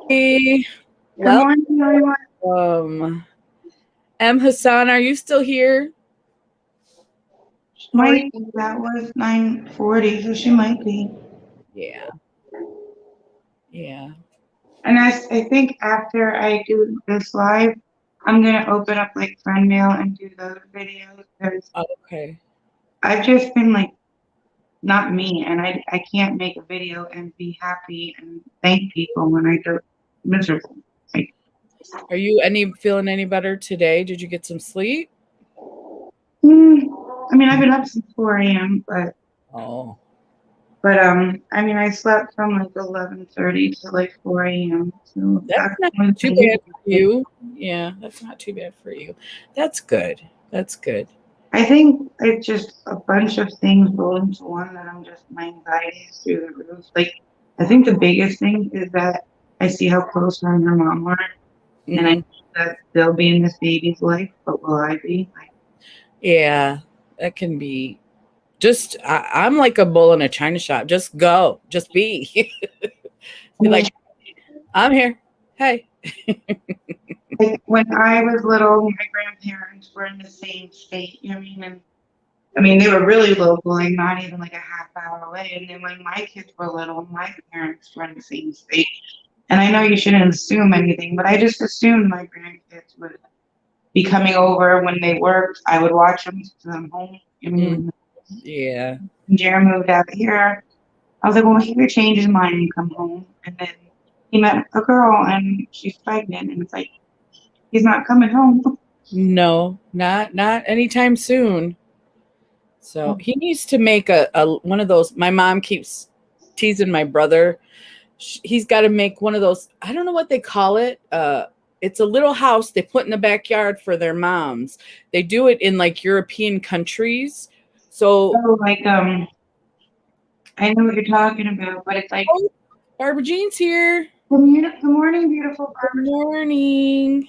Hey, Good morning, everyone. welcome. M. Hassan, are you still here? How are you? Might be, that was 9:40, so she might be. Yeah, yeah. And I think after I do this live, I'm gonna open up like friend mail and do those videos because Okay. I've just been like not me, and I can't make a video and be happy and thank people when I go miserable. Like, Are you feeling any better today? Did you get some sleep? hmm, I mean, I've been up since 4 a.m., Oh, I mean, I slept from like 11:30 to like 4 a.m. So that's that's not more too than bad for usual. you. Yeah, that's not too bad for you. That's good. That's good. I think it's just a bunch of things rolled into one that I'm just, my anxiety is through the roof. Like, I think the biggest thing is that I see how close her and her mom are, and I Hmm. know that they'll be in this baby's life, but will I be? Like, Yeah, that can be. I'm like a bull in a china shop. Just go. Just be. I Be mean, like, I'm here. Hey. like when I was little, my grandparents were in the same state, you know what I mean? And I mean, they were really local, like not even like a half hour away. And then when my kids were little, my parents were in the same state. And I know you shouldn't assume anything, but I just assumed my grandkids would be coming over when they worked. I would watch them to them home. I Mm, mean, yeah. when Jared moved out here, I was like, well, he could change his mind and come home. And then he met a girl and she's pregnant. And it's like, he's not coming home. No, not anytime soon. So he needs to make a one of those. My mom keeps teasing my brother. He's got to make one of those. I don't know what they call it. It's a little house they put in the backyard for their moms. They do it in like European countries. So, So, like, I know what you're talking about, but it's like, oh, Barbara Jean's here. good morning, beautiful Good Barbara. morning.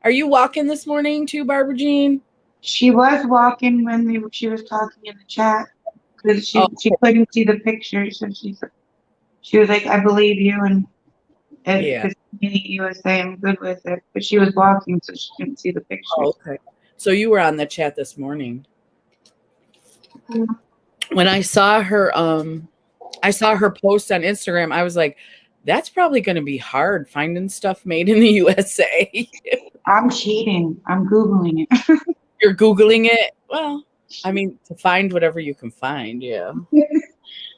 Are you walking this morning too, Barbara Jean? She was walking when she was talking in the chat because Oh, she couldn't see the picture. So she was like, I believe you. And if yeah. it's meaning USA, I'm good with it. But she was walking, so she couldn't see the Oh, pictures. okay. So you were on the chat this morning. Yeah. When I saw her post on Instagram, I was like, that's probably going to be hard finding stuff made in the USA. I'm cheating. I'm Googling it. You're Googling it? Well, I mean, to find whatever you can find, yeah.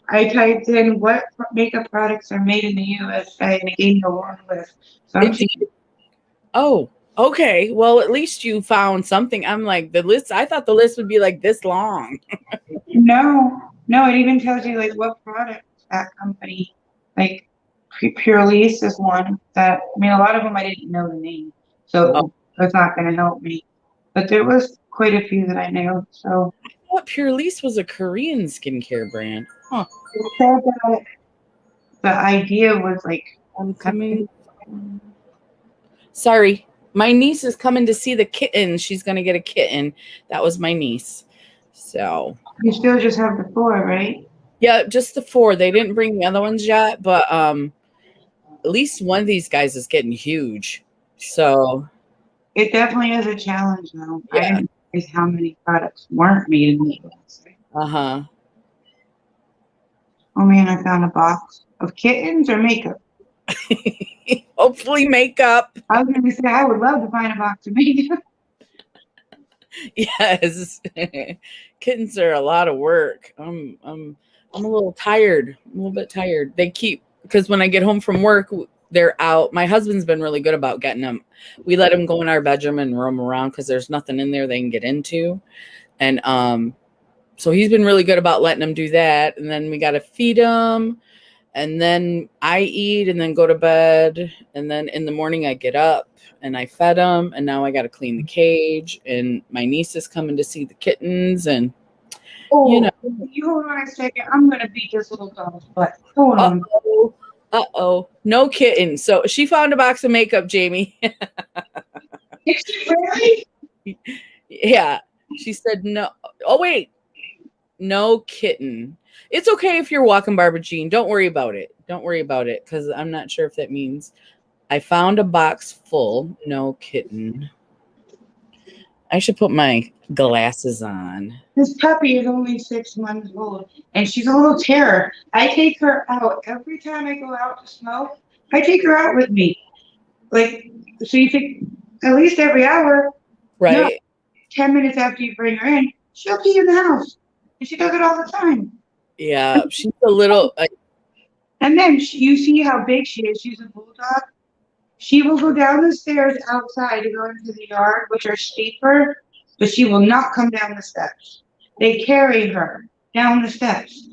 I typed in what makeup products are made in the USA and it gave me a long list. So I'm It cheating. did. Oh, okay. Well, at least you found something. I'm like, the list, I thought the list would be like this long. No, it even tells you like what product that company, like Pure Lease is one that, I mean, a lot of them I didn't know the name, Oh, so that's not going to help me. But there was quite a few that I knew. So I thought Pure Lease was a Korean skincare brand. Huh. it said that the idea was like, I'm kind of, coming. Sorry. My niece is coming to see the kitten. She's going to get a kitten. That was my niece. So, you still just have the four, right? yeah, just the four. They didn't bring the other ones yet, but at least one of these guys is getting huge. So, It definitely is a challenge, though. I yeah. didn't realize how many products weren't made in the USA. Uh-huh. Oh man, I found a box of kittens or makeup. Hopefully makeup. I was going to say I would love to find a box of makeup. Yes. Kittens are a lot of work. I'm a little tired. I'm a little bit tired. They keep because when I get home from work, they're out. My husband's been really good about getting them. We let them go in our bedroom and roam around because there's nothing in there they can get into. And so he's been really good about letting them do that. And then we got to feed them. And then I eat and then go to bed. And then in the morning I get up and I fed them. And now I got to clean the cage. And my niece is coming to see the kittens. And, you know, Oh, you hold on a second. I'm gonna beat this little dog's butt. Hold on. uh-oh, uh-oh, no kitten. So she found a box of makeup, Jamie. Is she really? Yeah. She said no. Oh, wait. No kitten. It's okay if you're walking, Barbara Jean. Don't worry about it. Don't worry about it because I'm not sure if that means. I found a box full. No kitten. I should put my glasses on. This puppy is only 6 months old, and she's a little terror. I take her out every time I go out to smoke. I take her out with me. Like, so you think at least every hour? No, Right? 10 minutes after you bring her in, she'll pee in the house, and she does it all the time. Yeah, she's a little. And then you see how big she is. She's a bulldog. She will go down the stairs outside to go into the yard, which are steeper, but she will not come down the steps. They carry her down the steps.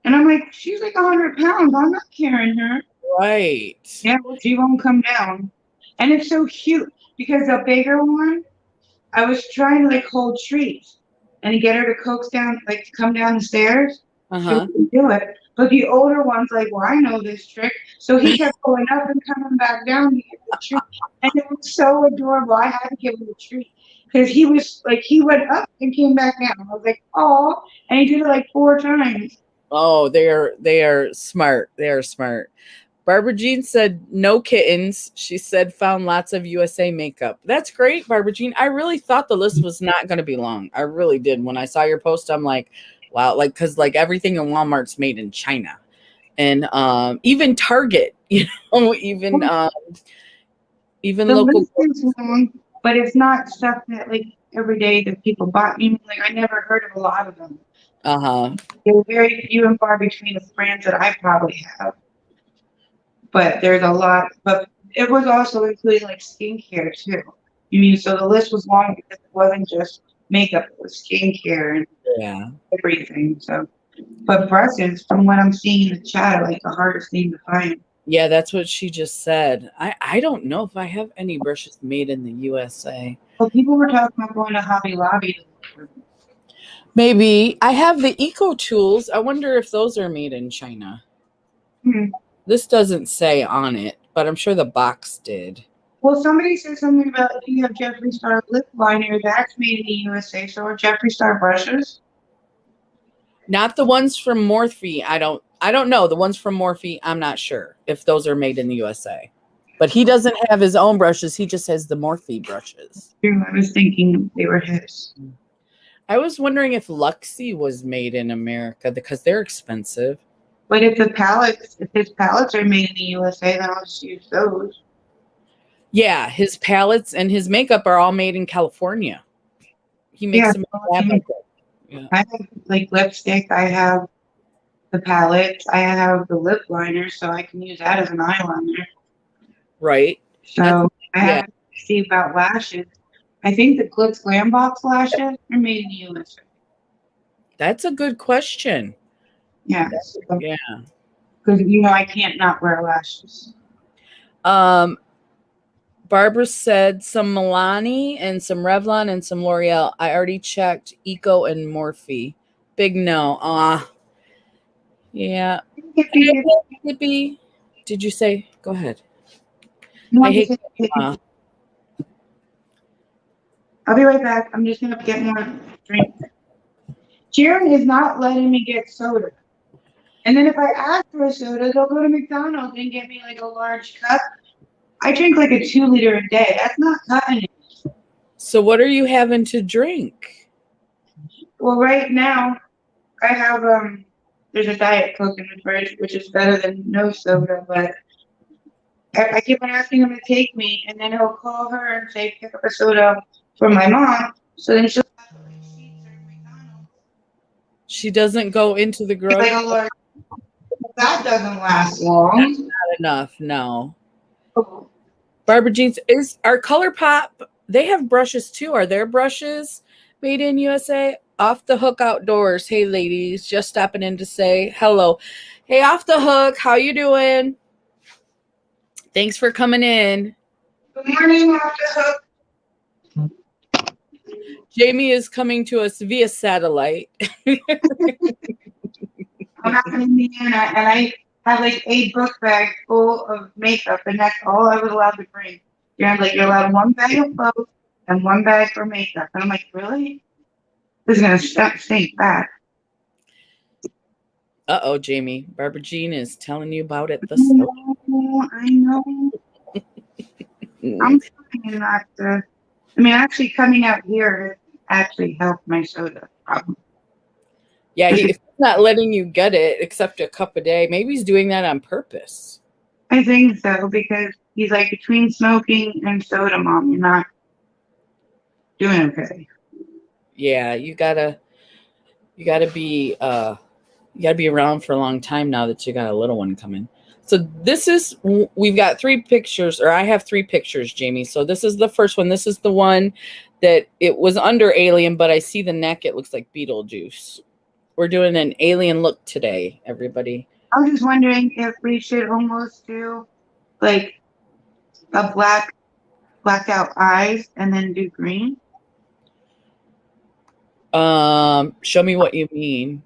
And I'm like, she's like 100 pounds. I'm not carrying her. Right. Yeah, well, she won't come down. And it's so cute because the bigger one, I was trying to like hold treats and get her to coax down, like to come down the stairs. She Uh-huh. wouldn't do it. But the older one's like, well, I know this trick. So he kept going up and coming back down to get the treat. And it was so adorable. I had to give him a treat because he was like, he went up and came back down. I was like, oh, and he did it like 4 times. Oh, they are smart. They are smart. Barbara Jean said no kittens. She said found lots of USA makeup. That's great, Barbara Jean. I really thought the list was not going to be long. I really did. When I saw your post, I'm like, wow, like because like everything in Walmart's made in China, and even Target, even The local. list is long, but it's not stuff that like every day that people buy. Like I never heard of a lot of them. Uh-huh. They're very few and far between of brands that I probably have. But there's a lot. But it was also including like skincare too. So the list was long because it wasn't just makeup; it was skincare and Yeah. everything. So, but brushes, from what I'm seeing in the chat, are like the hardest thing to find. Yeah, that's what she just said. I don't know if I have any brushes made in the USA. Well, people were talking about going to Hobby Lobby to look for them. Maybe I have the Eco Tools. I wonder if those are made in China. Hmm. This doesn't say on it, but I'm sure the box did. Well, somebody said something about if you have Jeffree Star lip liner, that's made in the USA. So are Jeffree Star brushes? Not the ones from Morphe. I don't know. The ones from Morphe, I'm not sure if those are made in the USA. But he doesn't have his own brushes. He just has the Morphe brushes. I was thinking they were his. I was wondering if Luxie was made in America because they're expensive. But if his palettes are made in the USA, then I'll just use those. Yeah, his palettes and his makeup are all made in California. He makes Yeah, them so, in Africa. Yeah. I have like lipstick. I have the palettes. I have the lip liner, so I can use that as an eyeliner. Right. So I Yeah. have to see about lashes. I think the Glitz Glam Box lashes are made in the USA. That's a good question. Yes. Yeah. Because I can't not wear lashes. Barbara said some Milani and some Revlon and some L'Oreal. I already checked Eco and Morphe. Big no. Yeah. Hippie. Did you say? Go ahead. I hate. I'll be right back. I'm just gonna get more drink. Jaron is not letting me get soda. And then if I ask for a soda, they'll go to McDonald's and get me like a large cup. I drink like a 2 liter a day. That's not cutting it. So what are you having to drink? Well, right now I have there's a Diet Coke in the fridge, which is better than no soda, but I keep on asking him to take me, and then he'll call her and say, pick up a soda for my mom. So then she'll have the receipts at McDonald's. She doesn't go into the grocery. Like a large, that doesn't last long. That's not enough. No. Barbara Jeans is our Color Pop. They have brushes too. Are their brushes made in USA? Off the Hook Outdoors. Hey, ladies, just stopping in to say hello. Hey, Off the Hook, how you doing? Thanks for coming in. Good morning, Off the Hook. Jamie is coming to us via satellite. I'm out in Indiana, and I have like a book bag full of makeup, and that's all I was allowed to bring. You're allowed one bag of clothes and one bag for makeup. And I'm like, really? This is gonna stink back. Uh-oh, Jamie. Barbara Jean is telling you about it. I know. I'm trying not to. I mean, actually, coming out here actually helped my soda problem. Yeah, he's not letting you get it except a cup a day. Maybe he's doing that on purpose. I think so because he's like between smoking and soda, mom, you're not doing okay. Yeah, you gotta be around for a long time now that you got a little one coming. So we've got 3 pictures, or I have 3 pictures, Jamie. So this is the first one. This is the one that it was under alien, but I see the neck. It looks like Beetlejuice. We're doing an alien look today, everybody. I was just wondering if we should almost do like a blacked out eyes and then do green. Show me what you mean.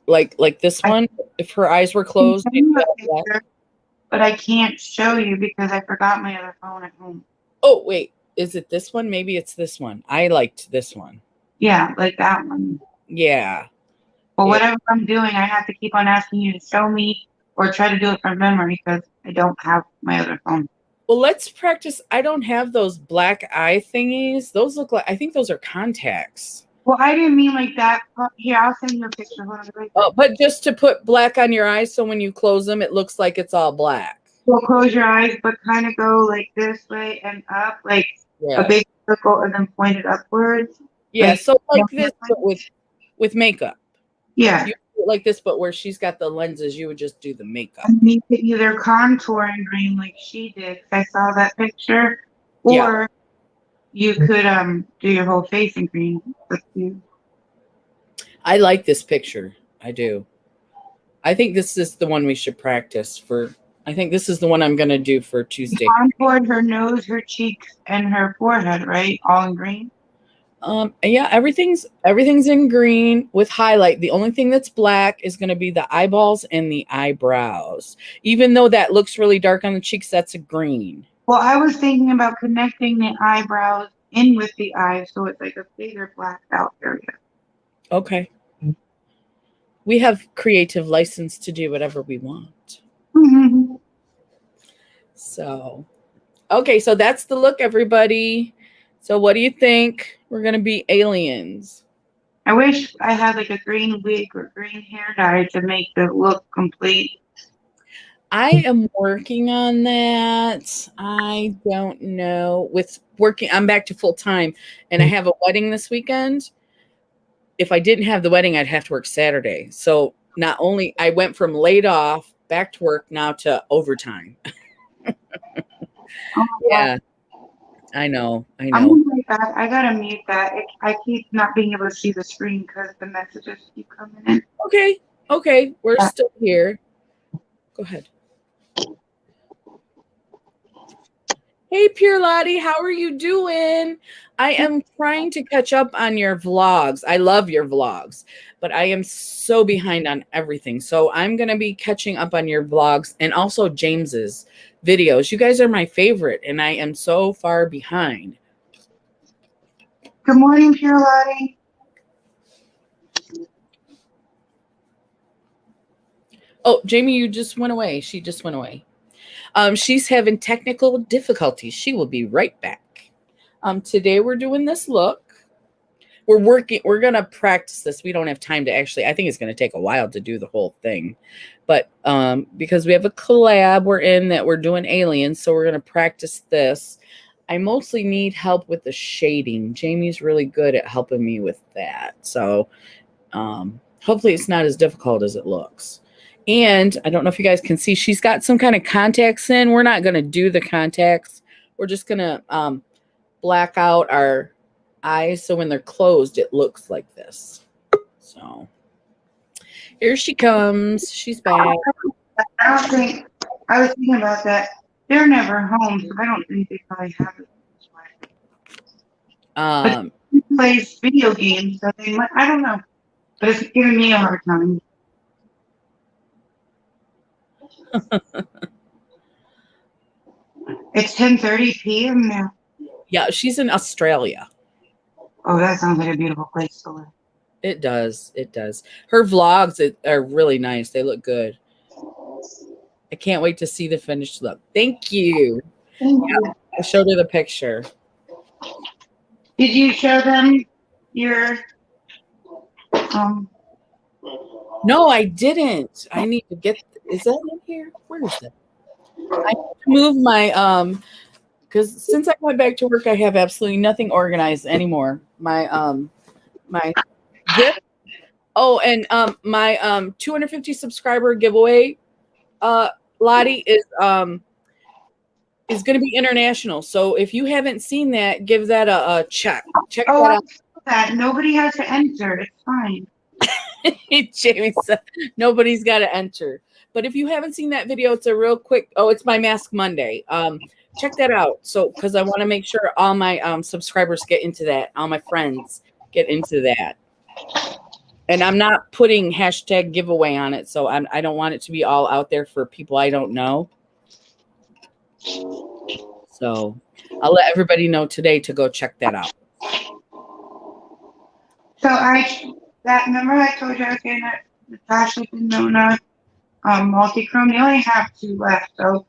Like this one, if her eyes were closed. But I can't show you because I forgot my other phone at home. Oh, wait. Is it this one? Maybe it's this one. I liked this one. Yeah, like that one. Yeah. Well, whatever I'm doing, I have to keep on asking you to show me or try to do it from memory because I don't have my other phone. Well, let's practice. I don't have those black eye thingies. Those look like, I think those are contacts. Well, I didn't mean like that. Here, I'll send you a picture. Oh, but just to put black on your eyes so when you close them, it looks like it's all black. Well, close your eyes, but kind of go like this way and up, like a big circle and then point it upwards. Yeah, like, so like this, but with makeup. Yeah. You do it like this, but where she's got the lenses, you would just do the makeup. And you could either contour in green like she did. I saw that picture. Or you could do your whole face in green. I like this picture. I do. I think this is the one we should practice for. I think this is the one I'm going to do for Tuesday. Contoured her nose, her cheeks, and her forehead, right? All in green? Yeah, everything's in green with highlight. The only thing that's black is going to be the eyeballs and the eyebrows. Even though that looks really dark on the cheeks, that's a green. Well, I was thinking about connecting the eyebrows in with the eyes so it's like a bigger blacked out area. Okay. We have creative license to do whatever we want. Mm-hmm. So, okay, so that's the look, everybody. So what do you think? We're going to be aliens. I wish I had like a green wig or green hair dye to make the look complete. I am working on that. I don't know. I'm back to full time and I have a wedding this weekend. If I didn't have the wedding, I'd have to work Saturday. So not only I went from laid off back to work now to overtime. Yeah, I know. I'm gonna write that. I gotta mute that. I keep not being able to see the screen because the messages keep coming in. Okay. We're still here. Go ahead. Hey, Pure Lottie, how are you doing? I am trying to catch up on your vlogs. I love your vlogs, but I am so behind on everything. So I'm going to be catching up on your vlogs and also James's videos. You guys are my favorite, and I am so far behind. Good morning, Pure Lottie. Oh, Jamie, you just went away. She just went away. She's having technical difficulties. She will be right back. Today we're doing this look. We're going to practice this. We don't have time to actually, I think it's going to take a while to do the whole thing. But because we have a collab we're in that we're doing aliens, so we're going to practice this. I mostly need help with the shading. Jamie's really good at helping me with that. So hopefully it's not as difficult as it looks. And I don't know if you guys can see, she's got some kind of contacts in. We're not going to do the contacts. We're just going to black out our eyes so when they're closed, it looks like this. So here she comes. She's back. I was thinking about that. They're never home, so I don't think they probably have it this way. But he plays video games, so they might, I don't know. But it's giving me a hard time. It's 10:30 p.m. now. Yeah, she's in Australia. Oh, that sounds like a beautiful place to live. It does. It does. Her vlogs are really nice. They look good. I can't wait to see the finished look. Thank you. Thank you. I showed her the picture. Did you show them your No, I didn't. I need to get. Is that in here? Where is that? I need to move my because since I went back to work, I have absolutely nothing organized anymore. My gift. Oh, and my 250 subscriber giveaway, Lottie is going to be international. So if you haven't seen that, give that a check. Check Oh, that I out. saw that. Nobody has to enter. It's fine. Jamie said nobody's got to enter. But if you haven't seen that video, it's a real quick. Oh, it's my Mask Monday. Check that out. So because I want to make sure all my subscribers get into that, all my friends get into that. And I'm not putting hashtag giveaway on it, so I don't want it to be all out there for people I don't know. So I'll let everybody know today to go check that out. So remember I told you I was getting the Tasha and Nona multi-chrome. They only have 2 left, so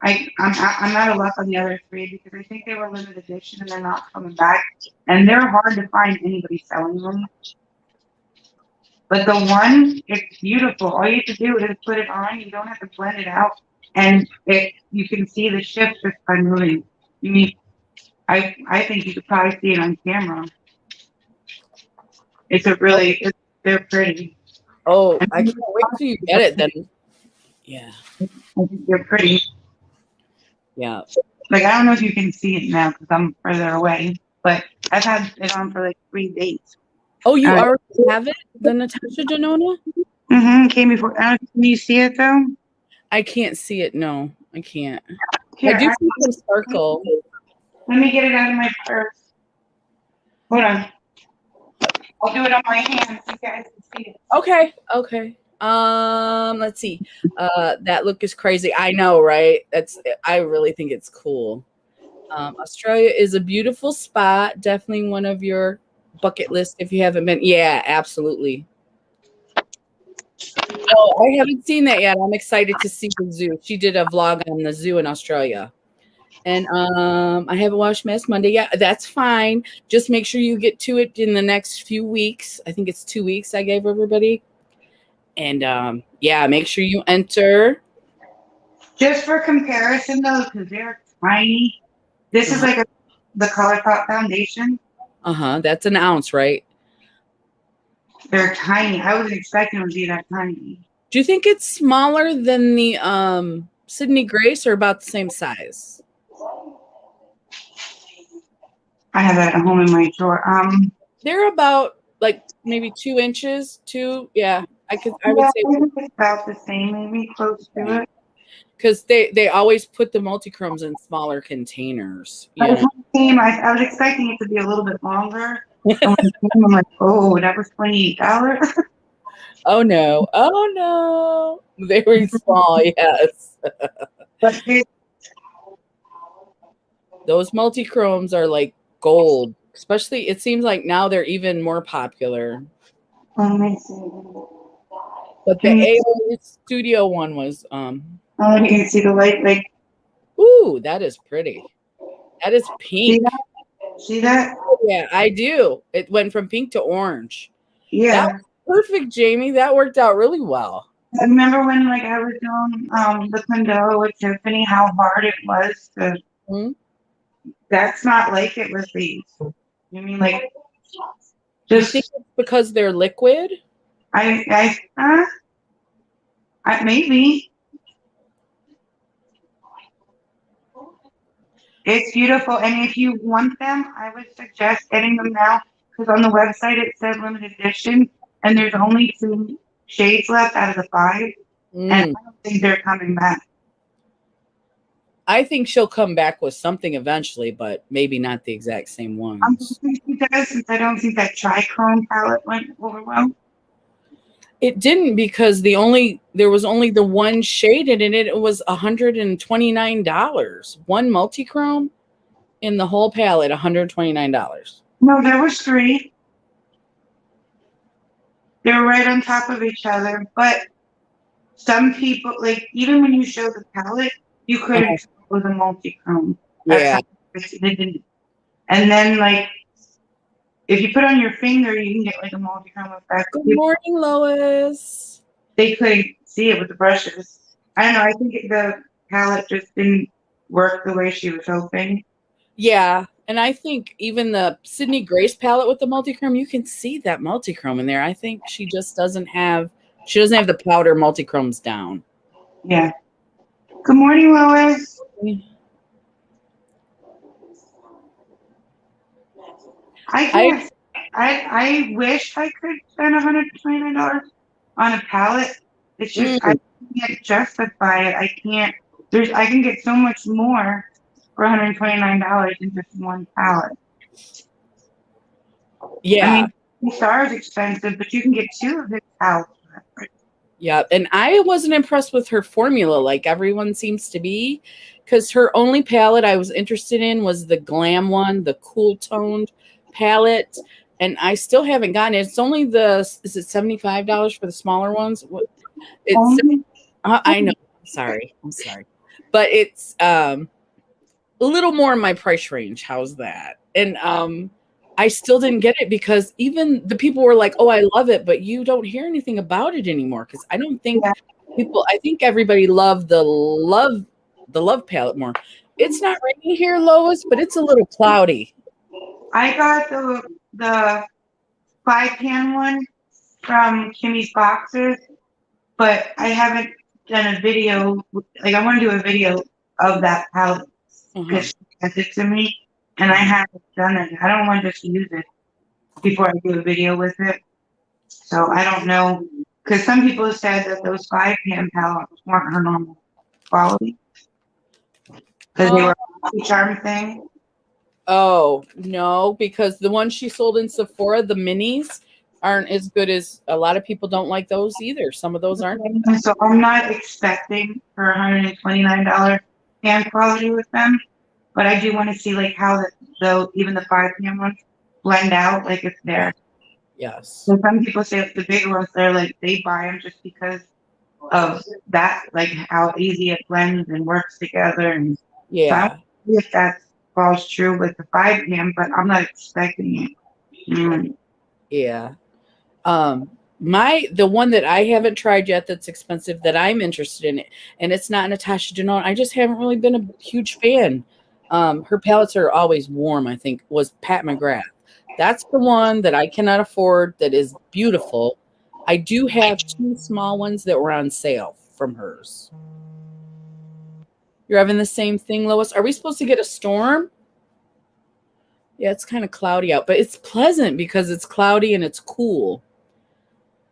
I'm out of luck on the other 3 because I think they were limited edition and they're not coming back, and they're hard to find anybody selling them. But the one, it's beautiful. All you have to do is put it on. You don't have to blend it out, and you can see the shift just by moving. I think you could probably see it on camera. They're pretty. Oh, I can't wait till you get it then. Yeah. I think they're pretty. Yeah. Like, I don't know if you can see it now because I'm further away, but I've had it on for like 3 days. Oh, you already have it? The Natasha Denona? Came before. Can you see it though? I can't see it. No, I can't. Here, I do see some sparkle. Let me get it out of my purse. Hold on. I'll do it on my hands so you guys can see it. Okay. Let's see. That look is crazy. I know, right? I really think it's cool. Australia is a beautiful spot. Definitely one of your bucket list if you haven't been. Yeah, absolutely. Oh, I haven't seen that yet. I'm excited to see the zoo. She did a vlog on the zoo in Australia. And I haven't watched Mask Monday yet. That's fine. Just make sure you get to it in the next few weeks. I think it's 2 weeks I gave everybody. And yeah, make sure you enter. Just for comparison though, because they're tiny. This is like the Color Pop Foundation. That's an ounce, right? They're tiny. I wasn't expecting them to be that tiny. Do you think it's smaller than the Sydney Grace or about the same size? I have that at home in my drawer. They're about like maybe 2 inches. Yeah. I would say it's about the same, maybe close to it. Because they always put the multi-chromes in smaller containers. I was expecting it to be a little bit longer. And when it came, I'm like, oh, that was $28. Oh no. They were small, yes. But those multi-chromes are like gold. Especially, it seems like now they're even more popular. let me see. But the A Studio one was you can see the light, like. Ooh, that is pretty. That is pink. See that? Yeah, I do. It went from pink to orange. Yeah. That was perfect, Jamie. That worked out really well. I remember when I was doing the Condell with Tiffany, how hard it was to. That's not like it with these. You mean like? Just think it's because they're liquid? Maybe. It's beautiful, and if you want them, I would suggest getting them now because on the website it says limited edition, and there's only 2 shades left out of the 5, and I don't think they're coming back. I think she'll come back with something eventually, but maybe not the exact same ones. I'm hoping she does, since I don't think that trichrome palette went over well. It didn't because there was only the one shade in it. It was $129. One multi-chrome in the whole palette, $129. No, there was 3. They were right on top of each other, but some people, like, even when you show the palette, you could have told it was a multi-chrome. Yeah. They didn't. And then like if you put on your finger, you can get like a multi-chrome effect. Good morning, Lois. They couldn't see it with the brushes. I don't know. I think the palette just didn't work the way she was hoping. Yeah, and I think even the Sydney Grace palette with the multi-chrome, you can see that multi-chrome in there. I think she just doesn't have the powder multi-chromes down. Yeah. Good morning, Lois. I wish I could spend $129 on a palette. It's just I can't justify it. I can't. I can get so much more for $129 in just one palette. Yeah. I mean, the star is expensive, but you can get two of his palettes. Yeah, and I wasn't impressed with her formula like everyone seems to be, because her only palette I was interested in was the glam one, the cool toned palette, and I still haven't gotten it. It's only is it $75 for the smaller ones? It's I know. I'm sorry, but it's a little more in my price range. How's that? And I still didn't get it because even the people were like, "Oh, I love it," but you don't hear anything about it anymore because I don't think I think everybody loved the love palette more. It's not raining here, Lois, but it's a little cloudy. I got the 5-pan one from Kimmy's Boxes, but I haven't done a video. Like I want to do a video of that palette because she sent it to me, and I haven't done it. I don't want to just use it before I do a video with it. So I don't know, because some people said that those 5-pan palettes weren't her normal quality because they were a charm thing. Oh no, because the ones she sold in Sephora, the minis, aren't as good as a lot of people don't like those either. Some of those aren't. So I'm not expecting for $129 pan quality with them, but I do want to see like how even the 5-pan ones blend out, like if they're. Yes. So some people say if the bigger ones, they're like they buy them just because of that, like how easy it blends and works together. And yeah, so if that falls true with the 5-pan, but I'm not expecting it. Yeah. The one that I haven't tried yet that's expensive that I'm interested in it, and it's not Natasha Denona. I just haven't really been a huge fan. Her palettes are always warm, I think, was Pat McGrath. That's the one that I cannot afford that is beautiful. I do have 2 small ones that were on sale from hers. You're having the same thing, Lois? Are we supposed to get a storm? Yeah, it's kind of cloudy out, but it's pleasant because it's cloudy and it's cool.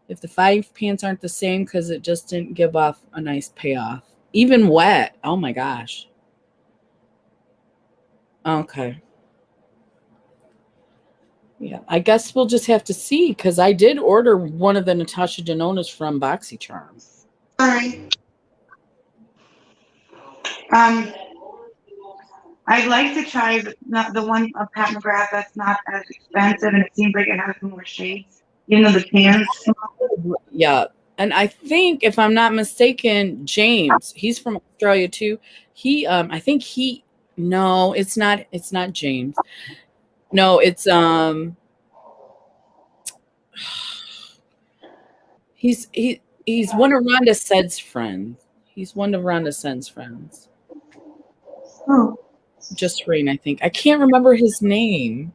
If the 5 pants aren't the same because it just didn't give off a nice payoff. Even wet. Oh my gosh. Okay. Yeah, I guess we'll just have to see because I did order one of the Natasha Denonas from BoxyCharm. All right. I'd like to try the one of Pat McGrath that's not as expensive, and it seems like it has more shades, even though the pans. Yeah, and I think if I'm not mistaken, James, he's from Australia too. I think no, it's not James. No, it's he's one of Rhonda Sed's friends. He's one of Rhonda Sed's friends. Oh. Just Rain, I think. I can't remember his name.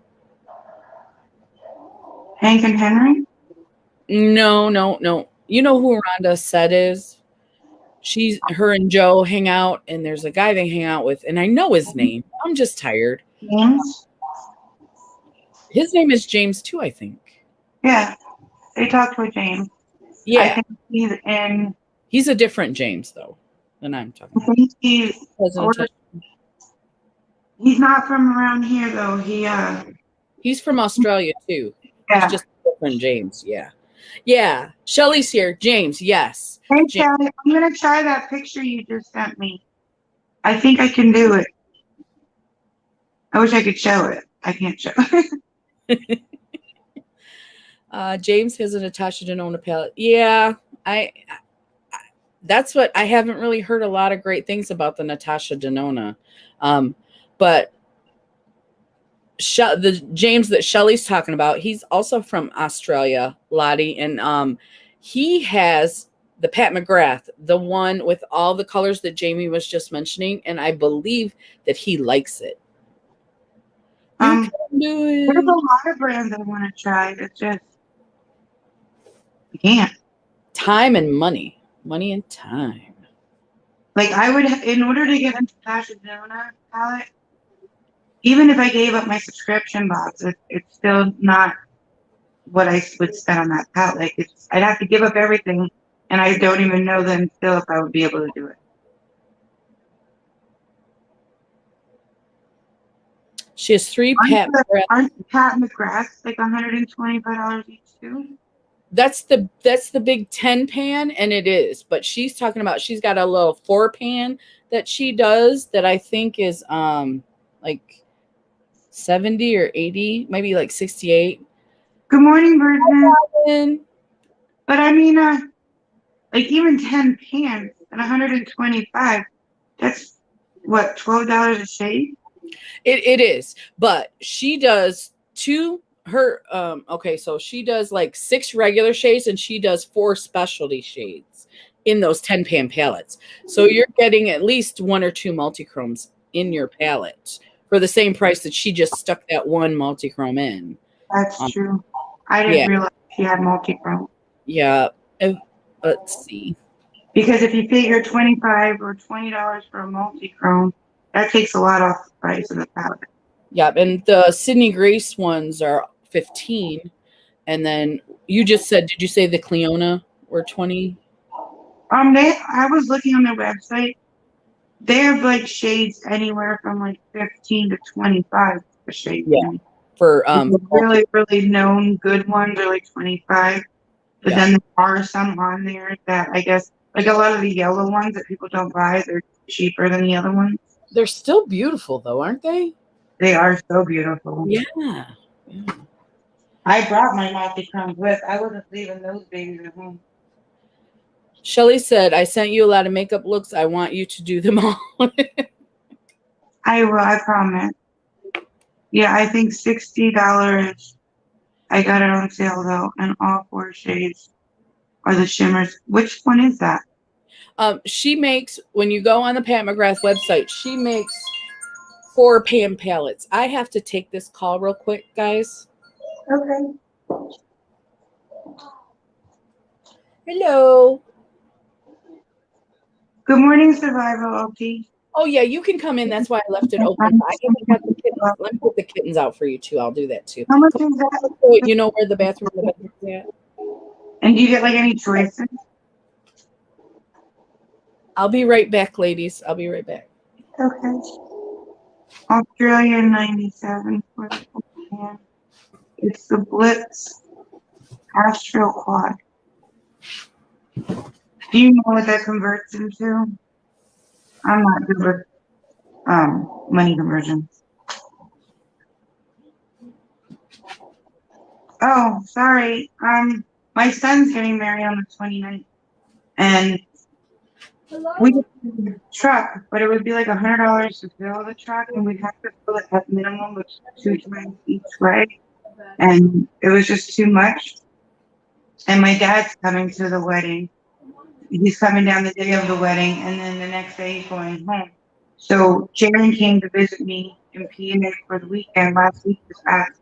Hank and Henry? No. You know who Rhonda Sed is? Her and Joe hang out, and there's a guy they hang out with, and I know his name. I'm just tired. James? His name is James too, I think. Yeah, they talked with James. Yeah. I think he's a different James, though, than I'm talking about. I think he's not from around here, though. He's from Australia, too. Yeah. He's just a different James, yeah. Yeah, Shelly's here. James, yes. Hey, Shelly, I'm going to try that picture you just sent me. I think I can do it. I wish I could show it. I can't show it. James has a Natasha Denona palette. Yeah, that's what I haven't really heard a lot of great things about the Natasha Denona. But the James that Shelly's talking about, he's also from Australia, Lottie, and he has the Pat McGrath, the one with all the colors that Jamie was just mentioning, and I believe that he likes it. You can do it. There's a lot of brands I want to try. It's just I can't. Time and money and time. Like I would, in order to get into Pasadena palette, even if I gave up my subscription box, it's still not what I would spend on that palette. Like I'd have to give up everything, and I don't even know then still if I would be able to do it. She has 3 Pat McGrath. Aren't Pat McGraths like $125 each too? That's the big 10 pan, and it is. But she's talking about she's got a little 4 pan that she does that I think is like 70 or 80, maybe like 68. Good morning, Birdman. But I mean, like even 10 pans at 125, that's what, $12 a shade? It is, but she does okay, so she does like 6 regular shades and she does 4 specialty shades in those 10 pan palettes. So you're getting at least 1 or 2 multi-chromes in your palette for the same price that she just stuck that one multi-chrome in. That's true. I didn't realize she had multi-chrome. Yeah. Let's see. Because if you figure $25 or $20 for a multi-chrome, that takes a lot off the price of the palette. Yeah, and the Sydney Grace ones are 15, and then you just said, did you say the Cleona were 20? I was looking on their website. They have like shades anywhere from like 15 to 25 a shade. Yeah, for really, really known good ones are like 25. But then there are some on there that I guess, like a lot of the yellow ones that people don't buy, they're cheaper than the other ones. They're still beautiful though, aren't they? They are so beautiful. Yeah. I brought my multi-chromes with. I wasn't leaving those babies at home. Shelly said, I sent you a lot of makeup looks. I want you to do them all. I will, I promise. Yeah, I think $60. I got it on sale though, and all 4 shades are the shimmers. Which one is that? She makes, when you go on the Pat McGrath website, she makes 4 pan palettes. I have to take this call real quick, guys. Okay. Hello. Good morning, Survival OP. Oh yeah, you can come in. That's why I left it open. I haven't got the kittens. Let me put the kittens out for you too. I'll do that too. How much is that? You know where the bathroom is at? And do you get like any choices? I'll be right back, ladies. I'll be right back. Okay. Australia 97 for the pan. It's the Blitz Astro Quad. Do you know what that converts into? I'm not good with money conversions. Oh, sorry. My son's getting married on the 29th, and we get the truck, but it would be like $100 to fill the truck, and we'd have to fill it at minimum, which is 2 times each way, and it was just too much. And my dad's coming to the wedding. He's coming down the day of the wedding, and then the next day he's going home. So Jaron came to visit me in PA for the weekend last week, this past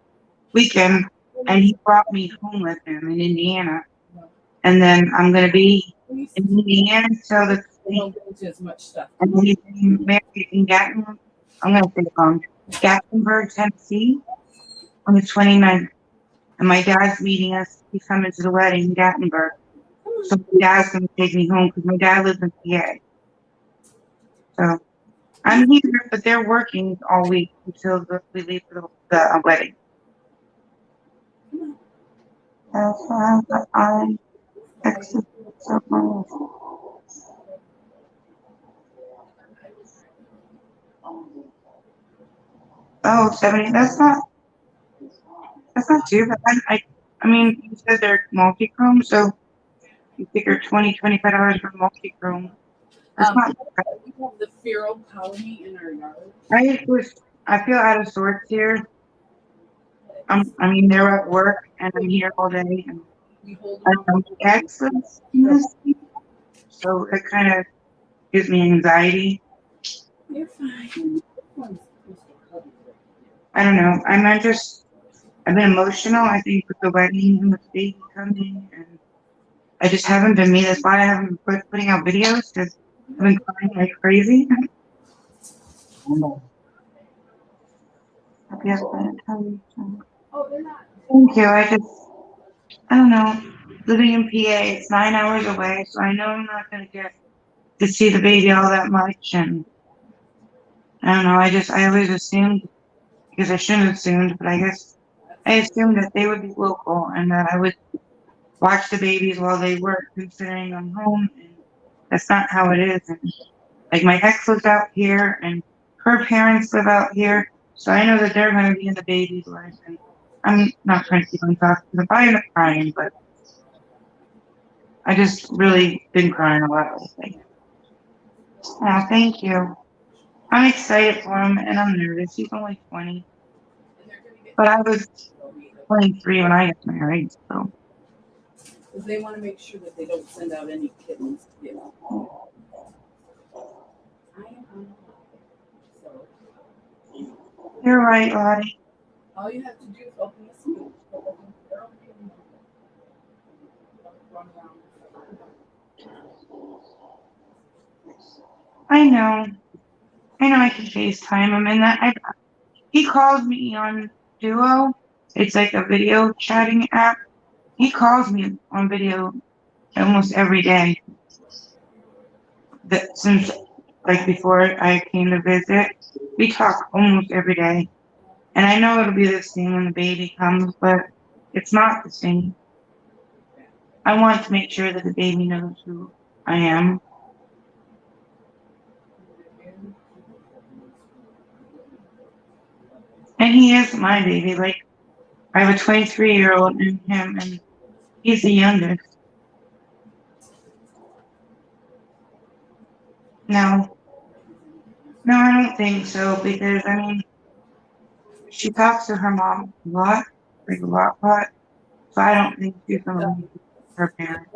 weekend, and he brought me home with him in Indiana. And then I'm going to be in Indiana until the 20th. And then he's getting married in Gatlinburg, Tennessee on the 29th. And my dad's meeting us. He's coming to the wedding in Gatlinburg. So my dad's going to take me home because my dad lives in PA. So I'm here, but they're working all week until we leave for the wedding. Oh, 70. That's not too bad. I mean, you said they're multi-chrome, so you figure $25 for multi-chrome. That's not bad. We have the feral colony in our yard. I feel out of sorts here I mean, they're at work and I'm here all day, and I have access in this, so it kind of gives me anxiety. You're fine. I don't know. I've been emotional, I think, with the wedding and with the baby coming, and I just haven't been me. That's why I haven't been putting out videos, because I've been crying like crazy. Yes, thank you. I don't know. Living in PA, it's 9 hours away, so I know I'm not going to get to see the baby all that much. And I don't know. I always assumed, because I shouldn't have assumed, but I guess I assumed that they would be local and that I would watch the babies while they work, considering I'm home. And that's not how it is. And like my ex lives out here, and her parents live out here, so I know that they're going to be in the baby's life. And I'm not trying to keep on talking because I end up crying, but I just really been crying a lot lately. Oh, thank you. I'm excited for him, and I'm nervous. He's only 20, but I was 23 when I got married, so. Because they want to make sure that they don't send out any kittens, you know. I am on so You're right, Lottie. all you have to do is open the scoop. I know. I know I can FaceTime him, and he calls me on Duo. It's like a video chatting app. He calls me on video almost every day. That since like before I came to visit, we talk almost every day. And I know it'll be the same when the baby comes, but it's not the same. I want to make sure that the baby knows who I am. And he is my baby. Like, I have a 23-year-old in him, and he's the youngest. No, no, I don't think so, because, I mean, she talks to her mom a lot, like a lot. So I don't think she's going to leave her parents.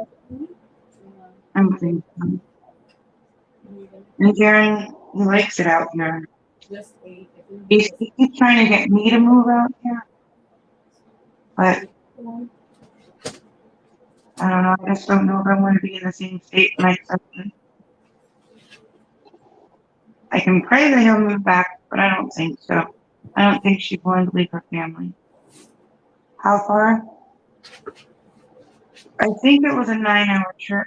I don't think so. And Jaren, he likes it out here. He keeps trying to get me to move out here, but I don't know. I just don't know if I want to be in the same state with my husband. I can pray that he'll move back, but I don't think so. I don't think she's going to leave her family. How far? I think it was a 9-hour trip.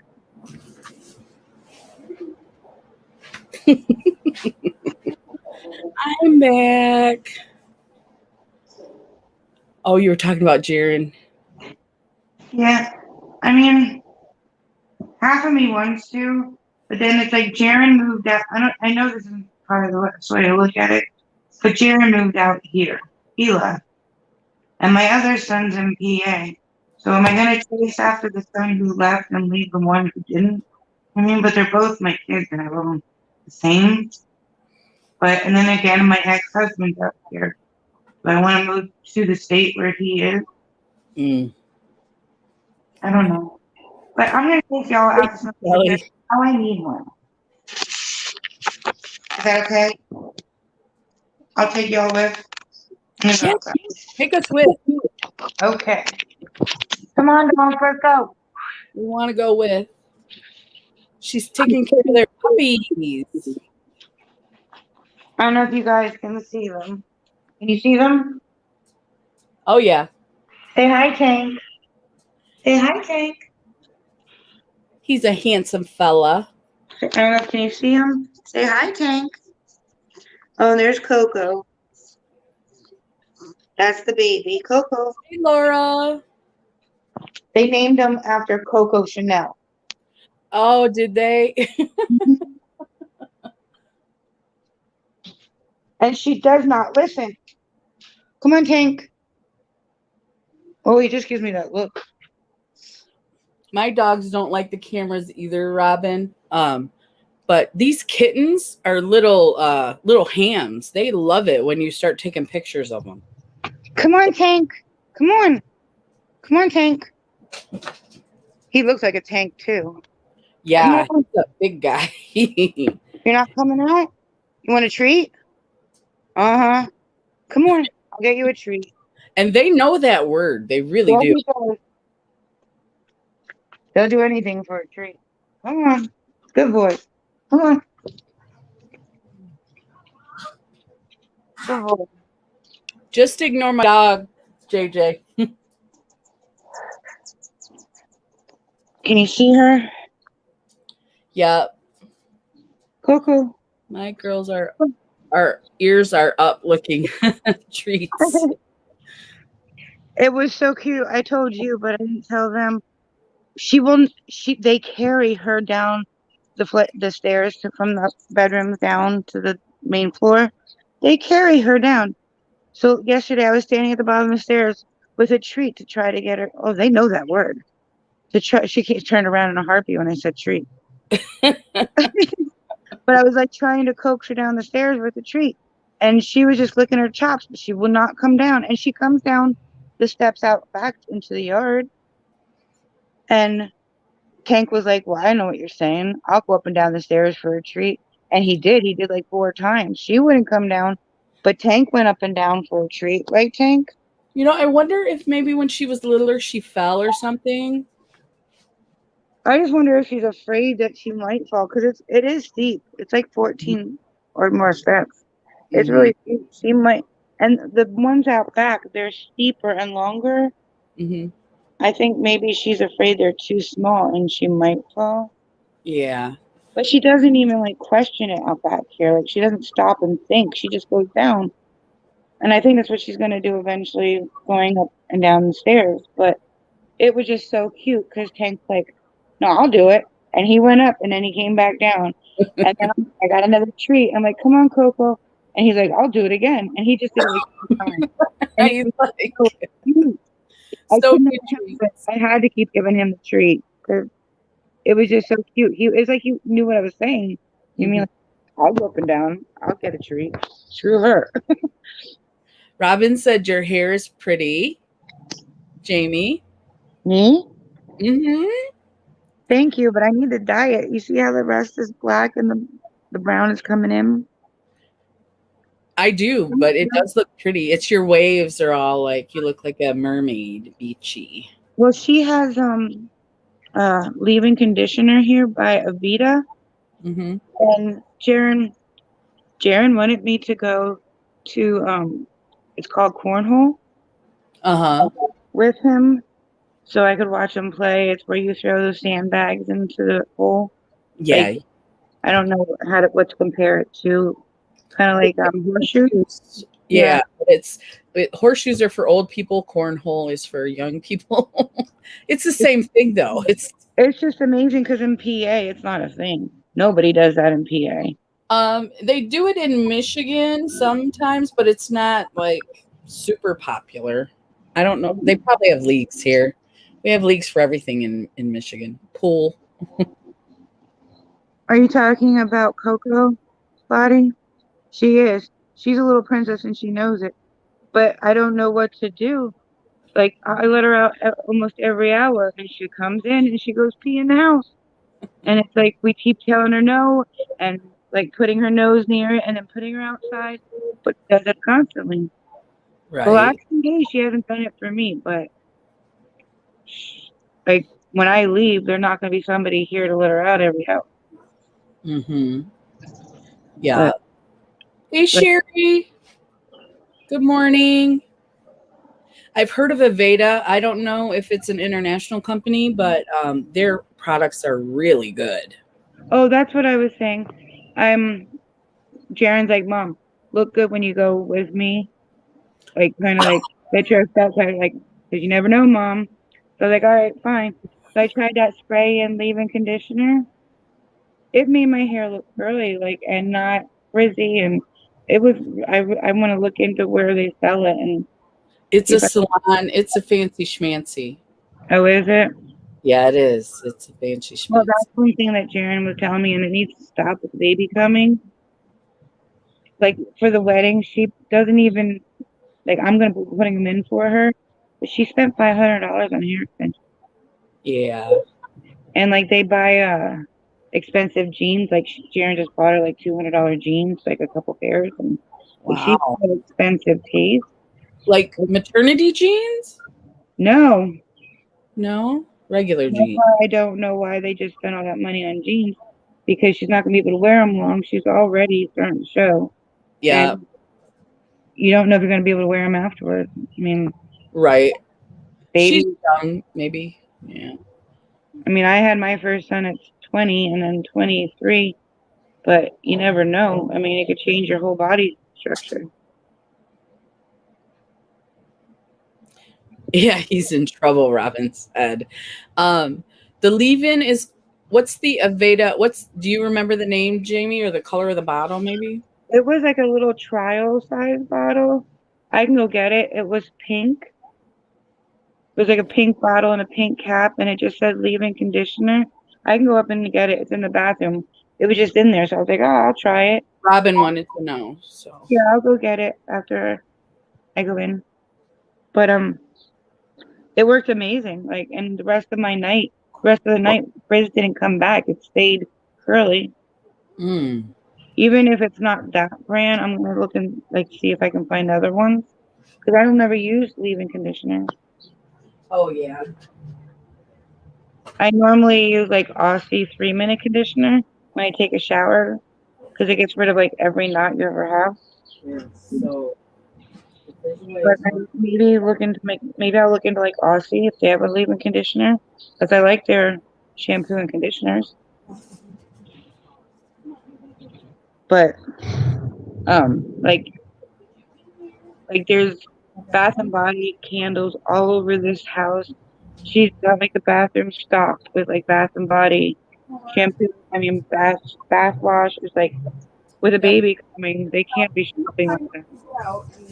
I'm back. Oh, you were talking about Jaren. Yeah, I mean, half of me wants to, but then it's like Jaren moved out. I know this isn't part of the way to look at it, but Jaren moved out here. He left. And my other son's in PA. So am I going to chase after the son who left and leave the one who didn't? I mean, but they're both my kids and I love them the same. But, and then again, my ex-husband's up here. Do I want to move to the state where he is? I don't know. But I'm going to take y'all out to something. Oh, I need one. Is that okay? I'll take y'all with. Yeah, take us with. Okay. Come on, dogs, let's go. We want to go with. She's taking care of their puppies. I don't know if you guys can see them. Can you see them? Oh, yeah. Say hi, Tank. Say hi, Tank. He's a handsome fella. I don't know, can you see him? Say hi, Tank. Oh, there's Coco. That's the baby, Coco. Hey, Laura. They named him after Coco Chanel. Oh, did they? And she does not listen. Come on, Tank. Oh, he just gives me that look. My dogs don't like the cameras either, Robin. But these kittens are little hams. They love it when you start taking pictures of them. Come on, Tank. Come on. Come on, Tank. He looks like a tank too. Come Yeah, on. he's a big guy. You're not coming out? You want a treat? Uh-huh. Come on. I'll get you a treat. And they know that word. They really Yeah, do. he does. They'll do anything for a treat. Come on. Good boy. Come on. Good boy. Just ignore my dog, JJ. Can you see her? Yeah, Coco. my girls are our ears are up looking treats. It was so cute. I told you, but I didn't tell them. She will. They carry her down the stairs from the bedroom down to the main floor. They carry her down. So yesterday I was standing at the bottom of the stairs with a treat to try to get her. Oh, they know that word. To try, she turned around in a heartbeat when I said treat. But I was like trying to coax her down the stairs with a treat, and she was just licking her chops, but she will not come down. And she comes down the steps out back into the yard, and Tank was like, "Well, I know what you're saying. I'll go up and down the stairs for a treat." And he did. He did like 4 times. She wouldn't come down, but Tank went up and down for a treat, right, Tank? I wonder if maybe when she was littler she fell or something. I just wonder if she's afraid that she might fall because it is steep. It's like 14 or more steps. It's Mm-hmm. really steep. She might, and the ones out back, they're steeper and longer. Mm-hmm. I think maybe she's afraid they're too small and she might fall. Yeah. But she doesn't even like question it out back here. Like she doesn't stop and think. She just goes down. And I think that's what she's gonna do eventually, going up and down the stairs. But it was just so cute because Tank's like, "No, I'll do it," and he went up and then he came back down, and then I got another treat. I'm like, "Come on, Coco," and he's like, "I'll do it again," and he just did it like 3 times, and it He's was like so cute. I so couldn't good help it. treats. I had to keep giving him the treat because it was just so cute. It's like he knew what I was saying. You mean Mm-hmm. like, I'll go up and down. I'll get a treat. Screw her. Robin said your hair is pretty. Jamie. Me? Mm-hmm. Thank you, but I need to dye it. You see how the rest is black and the brown is coming in? I do, but it does look pretty. It's your waves are all like you look like a mermaid, beachy. Well, she has leave-in conditioner here by Avita, Mm-hmm. and Jaren wanted me to go to it's called cornhole Uh-huh. with him so I could watch him play. It's where you throw the sandbags into the hole. Like Yeah. I don't know what to compare it to. Kind of like horseshoe. Horseshoes. Yeah, Yeah, horseshoes are for old people. Cornhole is for young people. It's the same thing, though. It's it's just amazing because in PA it's not a thing. Nobody does that in PA. they do it in Michigan sometimes, but it's not like super popular. I don't know. They probably have leagues here. We have leagues for everything in Michigan. Pool. Are you talking about Coco body? She is. She's a little princess and she knows it. But I don't know what to do. Like I let her out almost every hour, and she comes in and she goes pee in the house. And it's like we keep telling her no, and like putting her nose near it, and then putting her outside. But she does it constantly. The last Right. 2 days she hasn't done it for me, but like when I leave, there's not going to be somebody here to let her out every hour. Mm-hmm. Yeah. But Hey, like, Sherry. Good morning. I've heard of Aveda. I don't know if it's an international company, but their products are really good. oh, that's what I was saying. I'm Jaren's like, Mom, look good when you go with me. Like, kind of like, get your stuff, like, because you never know, Mom. So, like, all right, fine. So, I tried that spray and leave in conditioner. It made my hair look curly, like, and not frizzy. And it was, I want to look into where they sell it and It's see a if I, salon. It's a fancy schmancy. oh, is it? Yeah, it is. It's a fancy Well, schmancy. that's one thing that Jaren was telling me, and it needs to stop with the baby coming. Like, for the wedding, she doesn't even Like I'm gonna be putting them in for her, but she spent $500 on hair extensions, Yeah. and like they buy expensive jeans. Like Sharon just bought her like $200 jeans, like a couple pairs, and like she's Wow. got expensive taste. Like maternity jeans? No, No, regular that's jeans. why I don't know why they just spent all that money on jeans because she's not gonna be able to wear them long. She's already starting to show, Yeah. and you don't know if you're gonna be able to wear them afterwards. I mean, Right. She's baby. young, maybe. Yeah. I mean, I had my first son at 20 and then 23, but you never know. I mean, it could change your whole body structure. Yeah, he's in trouble, Robin said. Um, the leave-in is what's the Aveda? Do you remember the name, Jamie, or the color of the bottle, maybe? It was like a little trial size bottle. I can go get it. It was pink. It was like a pink bottle and a pink cap, and it just said leave-in conditioner. I can go up and get it. It's in the bathroom. It was just in there, so I was like, oh, I'll try it. Robin wanted to know. So Yeah, I'll go get it after I go in. But it worked amazing. Like, and rest of the night, frizz didn't come back. It stayed curly. mm. Even if it's not that brand, I'm gonna look and like see if I can find other ones because I don't never use leave-in conditioner. Oh yeah. I normally use like Aussie 3-minute conditioner when I take a shower because it gets rid of like every knot you ever have. So But I maybe I'll look into like Aussie if they have a leave-in conditioner because I like their shampoo and conditioners. But like there's Bath and Body candles all over this house. She's got like the bathroom stocked with like Bath and Body shampoo. I mean bath wash. It's like with a yep. baby coming, they can't be shopping like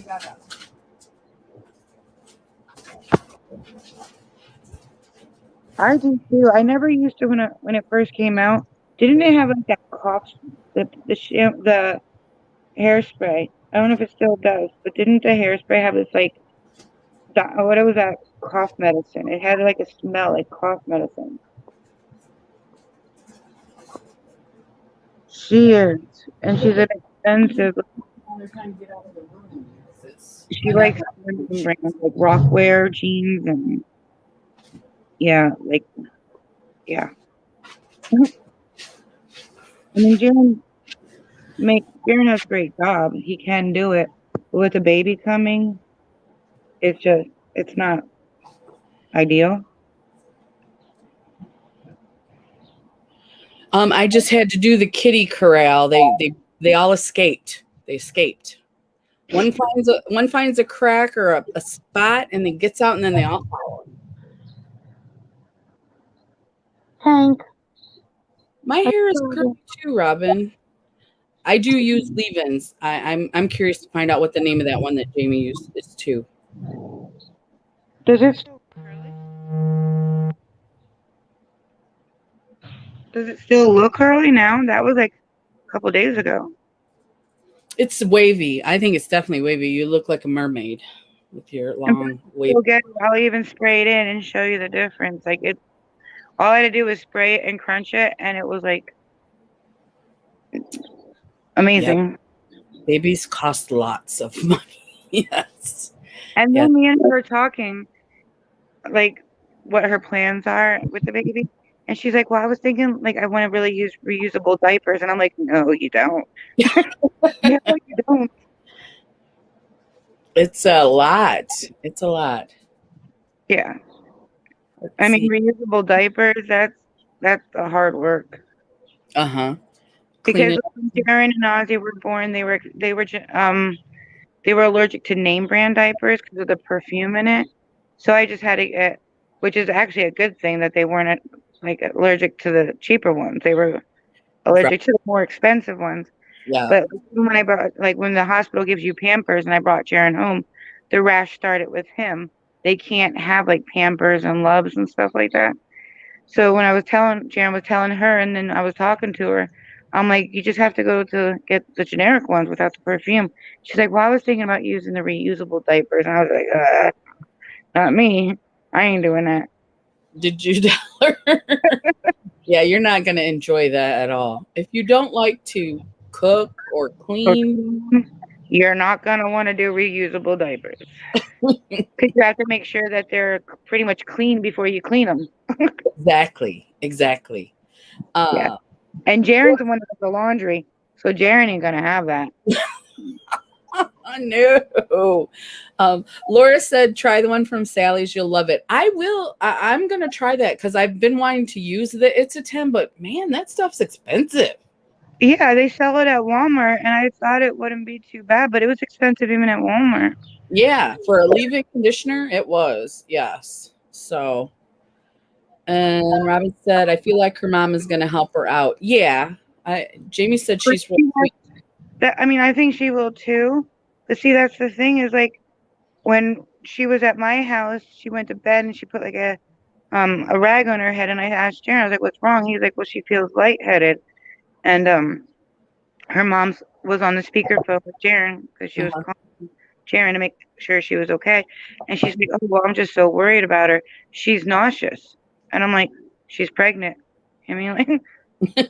that. I do too. I never used to when it first came out. Didn't it have like that cough the hairspray? I don't know if it still does, but didn't the hairspray have this like what was that cough medicine? It had like a smell like cough medicine. She is, and she's an expensive. They're trying to get out of the room. She likes brands like Rockwear jeans and yeah, like yeah. I mean, Jaron has a great job. He can do it, but with a baby coming, it's not ideal. I just had to do the kitty corral. They all escaped. They escaped. One finds a crack or a spot and then gets out and then they all follow. Hank, My hair is curly too, Robin. I do use leave-ins. I'm curious to find out what the name of that one that Jamie used is too. does it still curly? Does it still look curly now? That was like a couple days ago. It's wavy. I think it's definitely wavy. You look like a mermaid with your long wavy. I'll even spray it in and show you the difference. Like all I had to do was spray it and crunch it, and it was like amazing. Yep. Babies cost lots of money. Yes. And then me and her were talking, like what her plans are with the baby. And she's like, well, I was thinking like I want to really use reusable diapers. And I'm like, no, you don't. No, you don't. It's a lot. It's a lot. Yeah. Let's I mean, see. reusable diapers, that's the hard work. Uh-huh. Clean Because it when Darren and Ozzy were born, they were allergic to name brand diapers because of the perfume in it. So I just had to get, which is actually a good thing that they weren't like allergic to the cheaper ones. They were allergic to the more expensive ones. Yeah. But when I brought, like when the hospital gives you Pampers and I brought Jaron home, the rash started with him. They can't have like Pampers and Lubs and stuff like that. So when Jaron was telling her, and then I was talking to her, I'm like, you just have to go to get the generic ones without the perfume. She's like, well, I was thinking about using the reusable diapers. And I was like, not me. I ain't doing that. Did you tell her? Yeah, you're not going to enjoy that at all. If you don't like to cook or clean, You're not going to want to do reusable diapers. Because you have to make sure that they're pretty much clean before you clean them. exactly. Yeah. Uh, And Jaren's the one that does the laundry. So Jaren ain't going to have that. no. Laura said, try the one from Sally's. You'll love it. I will. I'm going to try that because I've been wanting to use the It's a 10, but man, that stuff's expensive. Yeah, they sell it at Walmart, and I thought it wouldn't be too bad, but it was expensive even at Walmart. Yeah, for a leave-in conditioner, it was. Yes. So, and Robin said, I feel like her mom is going to help her out. Yeah. Jamie said she's real sweet. I mean, I think she will too. But see, that's the thing is like when she was at my house, she went to bed and she put like a rag on her head, and I asked Jaren, I was like, "What's wrong?" He's like, "Well, she feels lightheaded," and her mom was on the speakerphone with Jaren because she was Uh-huh. calling Jaren to make sure she was okay, and she's like, "Oh, well, I'm just so worried about her. She's nauseous," and I'm like, "She's pregnant." I mean, like,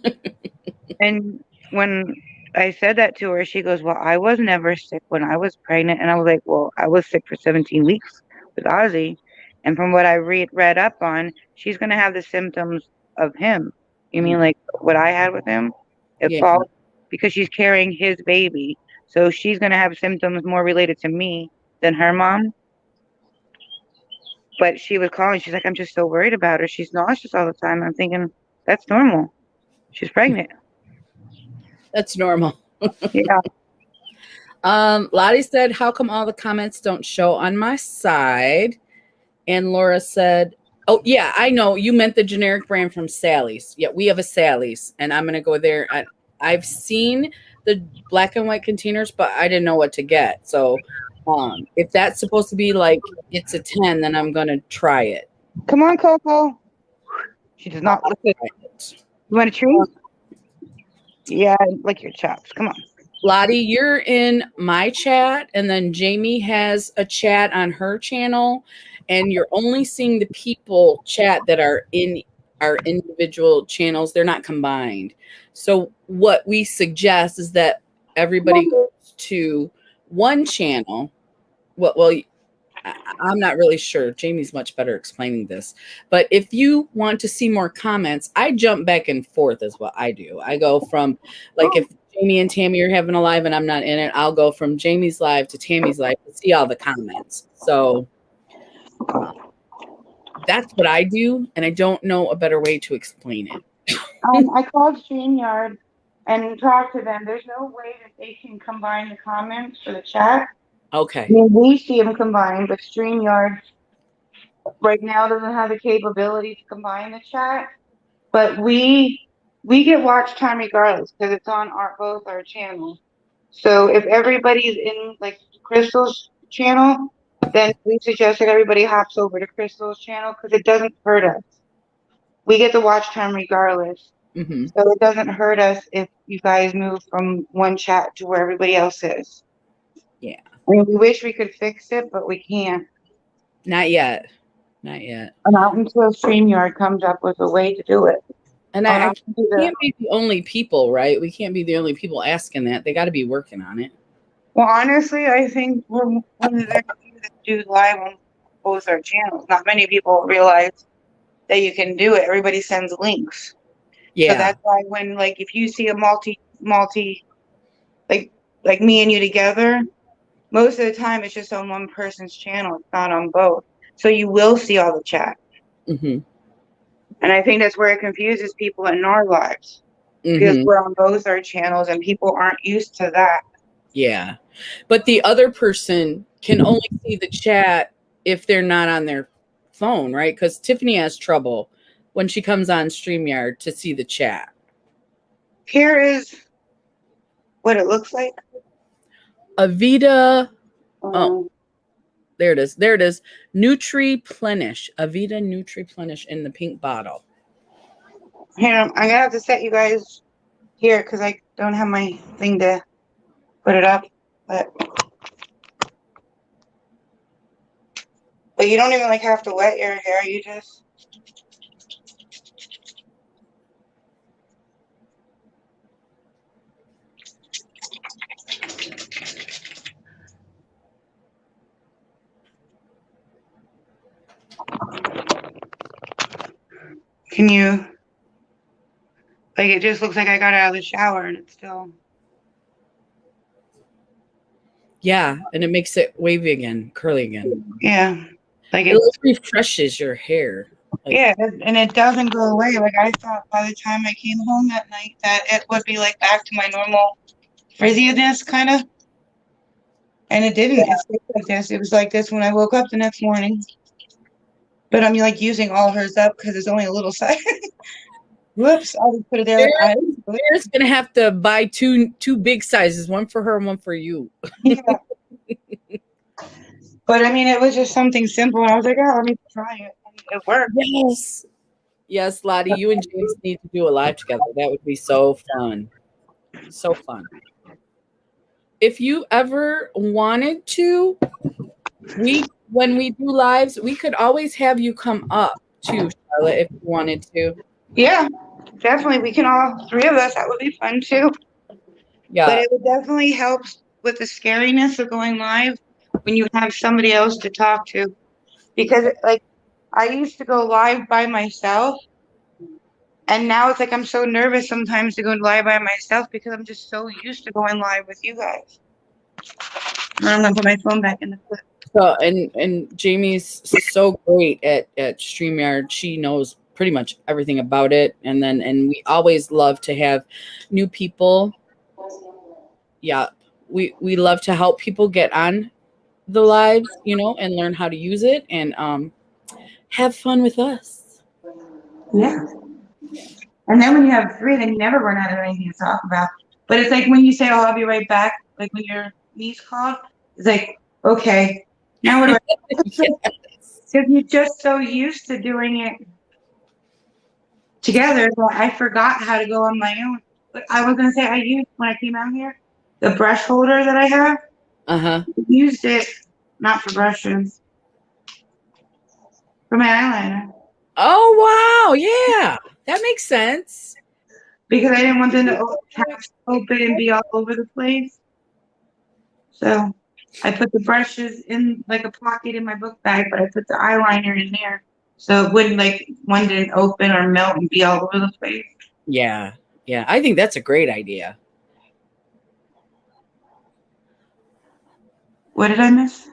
and when I said that to her, she goes, "Well, I was never sick when I was pregnant," and I was like, "Well, I was sick for 17 weeks with Ozzy, and from what I read up on, she's gonna have the symptoms of him. You mean like what I had with him? It Yeah. falls because she's carrying his baby, so she's gonna have symptoms more related to me than her mom." But she was calling. She's like, "I'm just so worried about her. She's nauseous all the time." I'm thinking that's normal. She's pregnant. That's normal. Yeah. Lottie said, how come all the comments don't show on my side? And Laura said, oh, yeah, I know. You meant the generic brand from Sally's. Yeah, we have a Sally's, and I'm going to go there. I've seen the black and white containers, but I didn't know what to get. So if that's supposed to be like it's a 10, then I'm going to try it. Come on, Coco. She does not listen. You want a treat? Yeah, like your chops. Come on. Lottie, you're in my chat, and then Jamie has a chat on her channel, and you're only seeing the people chat that are in our individual channels. They're not combined. So what we suggest is that everybody goes to one channel. Well, I'm not really sure. Jamie's much better explaining this. But if you want to see more comments, I jump back and forth is what I do. I go from like if Jamie and Tammy are having a live and I'm not in it, I'll go from Jamie's live to Tammy's live to see all the comments. So that's what I do. And I don't know a better way to explain it. I called StreamYard and talked to them. There's no way that they can combine the comments for the chat. I Okay. mean, we see them combined, but StreamYard right now doesn't have the capability to combine the chat. But we get watch time regardless because it's on both our channels. So if everybody's in like Crystal's channel, then we suggest that everybody hops over to Crystal's channel because it doesn't hurt us. We get the watch time regardless. Mm-hmm. So it doesn't hurt us if you guys move from one chat to where everybody else is. Yeah. I mean, we wish we could fix it, but we can't. Not yet. Not yet. Not until StreamYard comes up with a way to do it. And I can't be the only people, right? We can't be the only people asking that. They got to be working on it. Well, honestly, I think we're one of the few that do live on both our channels. Not many people realize that you can do it. Everybody sends links. Yeah. So that's why when like if you see a multi like me and you together, most of the time it's just on one person's channel. It's not on both. So you will see all the chat. Mm-hmm. And I think that's where it confuses people in our lives. Because Mm-hmm. we're on both our channels and people aren't used to that. Yeah. But the other person can only see the chat if they're not on their phone, right? Because Tiffany has trouble when she comes on StreamYard to see the chat. Here is what it looks like. Avita. Oh, there it is. There it is. Nutri-Plenish. Avita Nutri-Plenish in the pink bottle. Here, I'm gonna have to set you guys here because I don't have my thing to put it up. But you don't even like have to wet your hair. You just. Can you? Like it just looks like I got out of the shower and it's still. Yeah, and it makes it wavy again, curly again. Yeah, like It refreshes your hair. Like, yeah, and it doesn't go away. Like I thought by the time I came home that night that it would be like back to my normal frizziness kind of. And it didn't. It stayed like this. It was like this when I woke up the next morning. But I'm like using all hers up because it's only a little size. Whoops! I'll just put it there. Sarah's gonna have to buy two big sizes, one for her and one for you. Yeah. But I mean, it was just something simple. And I was like, oh, let me try it. And it worked. Yes, Lottie, you and James need to do a live together. That would be so fun. So fun. If you ever wanted to, when we do lives, we could always have you come up too, Charlotte, if you wanted to. Yeah, definitely. We can all three of us. That would be fun too. Yeah. But it would definitely help with the scariness of going live when you have somebody else to talk to. Because like I used to go live by myself. And now it's like I'm so nervous sometimes to go live by myself because I'm just so used to going live with you guys. I'm gonna put my phone back in the clip. So and Jamie's so great at StreamYard. She knows pretty much everything about it. And we always love to have new people. Yeah. We love to help people get on the lives, and learn how to use it and have fun with us. Yeah. And then when you have three, then you never run out of anything to talk about. But it's like when you say, "Oh, I'll be right back," like when your niece called, it's like, okay, now what do I? Because you're just so used to doing it together that I forgot how to go on my own. But I was gonna say I used when I came out here the brush holder that I have. I used it not for brushes, for my eyeliner. Oh wow, yeah, that makes sense. Because I didn't want them to open and be all over the place. So I put the brushes in like a pocket in my book bag, but I put the eyeliner in there so it wouldn't like one didn't open or melt and be all over the place. Yeah, I think that's a great idea. What did I miss?